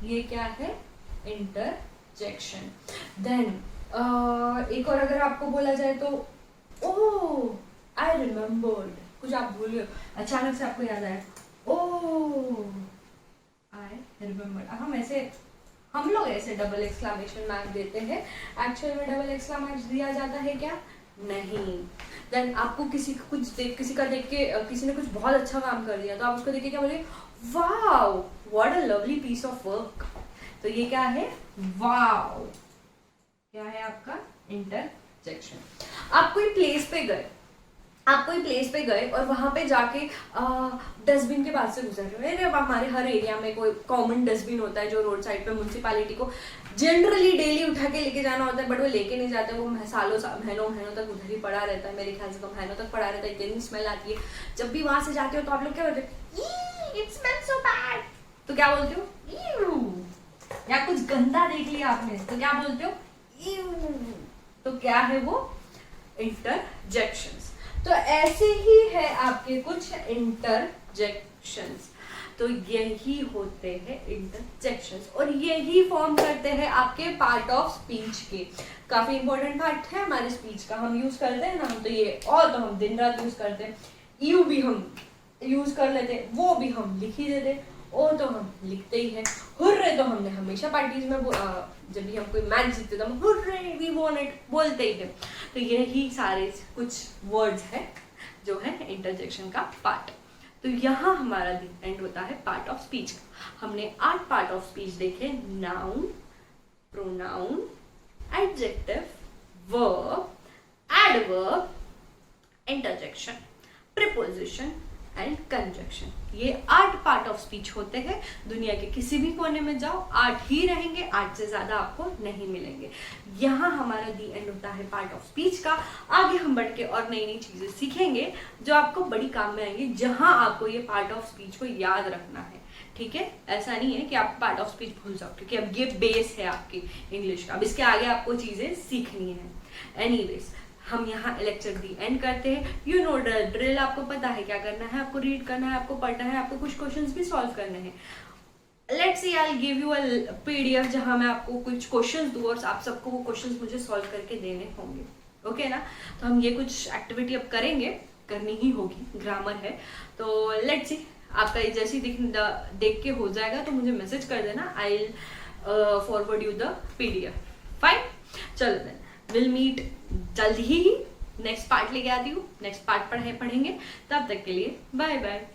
ये क्या है? इंटरजेक्शन। देन एक और अगर आपको बोला जाए तो आई रिमेम्बर्ड, कुछ आप भूल गए, अचानक से आपको याद आया, आई रिमेम्बर्ड। हम लोग ऐसे डबल एक्सक्लेमेशन मार्क देते हैं। एक्चुअल में डबल एक्सक्लेमेशन दिया जाता है क्या? नहीं। देन आपको किसी का देख के किसी ने कुछ बहुत अच्छा काम कर दिया, तो आप उसको देख के क्या बोले? Wow, what a lovely piece of work. तो ये क्या है? वाओ। क्या है आपका? इंटरजेक्शन। आप कोई प्लेस पे गए और वहां पे जाके डस्टबिन के पास से गुजर रहे हो। हमारे हर एरिया में कोई कॉमन डस्टबिन होता है जो रोड साइड पे म्यूनसिपैलिटी को जनरली डेली उठा के लेके जाना होता है, बट वो लेके नहीं जाते, वो महीनों तक उधर ही पड़ा रहता है। मेरे ख्याल से महीनों तक पड़ा रहता है, इतनी स्मेल आती है। जब भी वहां से जाते हो तो आप लोग क्या बोलते हो? It smells so bad. तो क्या बोलते हो? या कुछ गंदा देख लिया आपने तो क्या बोलते हो? तो क्या है वो? इंटरजेक्शंस। तो ऐसे ही है आपके कुछ इंटरजेक्शंस। तो यही होते हैं इंटरजेक्शंस, और यही फॉर्म करते हैं आपके पार्ट ऑफ स्पीच के। काफी इंपॉर्टेंट पार्ट है हमारे स्पीच का, हम यूज करते हैं ना, हम तो ये और तो हम दिन रात यूज करते हैं। यू भी हम यूज कर लेते, वो भी हम लिख ही देते, और तो हम लिखते ही हैं। हुर्रे तो हमने हमेशा पार्टीज में जब भी हम कोई मैच जीतते तो हम हुर्रे वी वॉन इट बोलते ही थे। तो यही सारे कुछ वर्ड्स हैं जो है इंटरजेक्शन का पार्ट। तो यहाँ हमारा एंड होता है पार्ट ऑफ स्पीच का। हमने 8 पार्ट ऑफ स्पीच देखे: noun, pronoun, adjective, verb, adverb, interjection, preposition and conjunction. ये 8 पार्ट ऑफ स्पीच होते हैं। दुनिया के किसी भी कोने में जाओ 8 ही रहेंगे, 8 से ज्यादा आपको नहीं मिलेंगे। यहाँ हमारा दी एंड होता है पार्ट ऑफ स्पीच का। आगे हम बढ़ के और नई नई चीजें सीखेंगे जो आपको बड़ी काम में आएंगी, जहां आपको ये पार्ट ऑफ स्पीच को याद रखना है। ठीक है, ऐसा नहीं है कि आप पार्ट ऑफ स्पीच भूल जाओ, क्योंकि अब ये बेस है आपकी इंग्लिश का। अब इसके आगे आपको चीजें सीखनी है। एनीवेज, हम यहाँ लेक्चर दी एंड करते हैं। यू नो ड्रिल, आपको पता है क्या करना है, आपको रीड करना है, आपको पढ़ना है, आपको कुछ क्वेश्चंस भी सॉल्व करने हैं। Let's see, I give you a PDF जहाँ मैं आपको कुछ क्वेश्चंस दूँ और आप सबको वो क्वेश्चंस मुझे सॉल्व करके देने होंगे। ओके ना? तो हम ये कुछ एक्टिविटी अब करेंगे करनी ही होगी, ग्रामर है। तो लेट्स सी, आपका ये जैसे देख के हो जाएगा तो मुझे मैसेज कर देना, I will forward you the PDF। Fine, चलो देन विल मीट जल्द ही नेक्स्ट पार्ट लेके आती हूँ, नेक्स्ट पार्ट पढ़ेंगे। तब तक के लिए बाय बाय।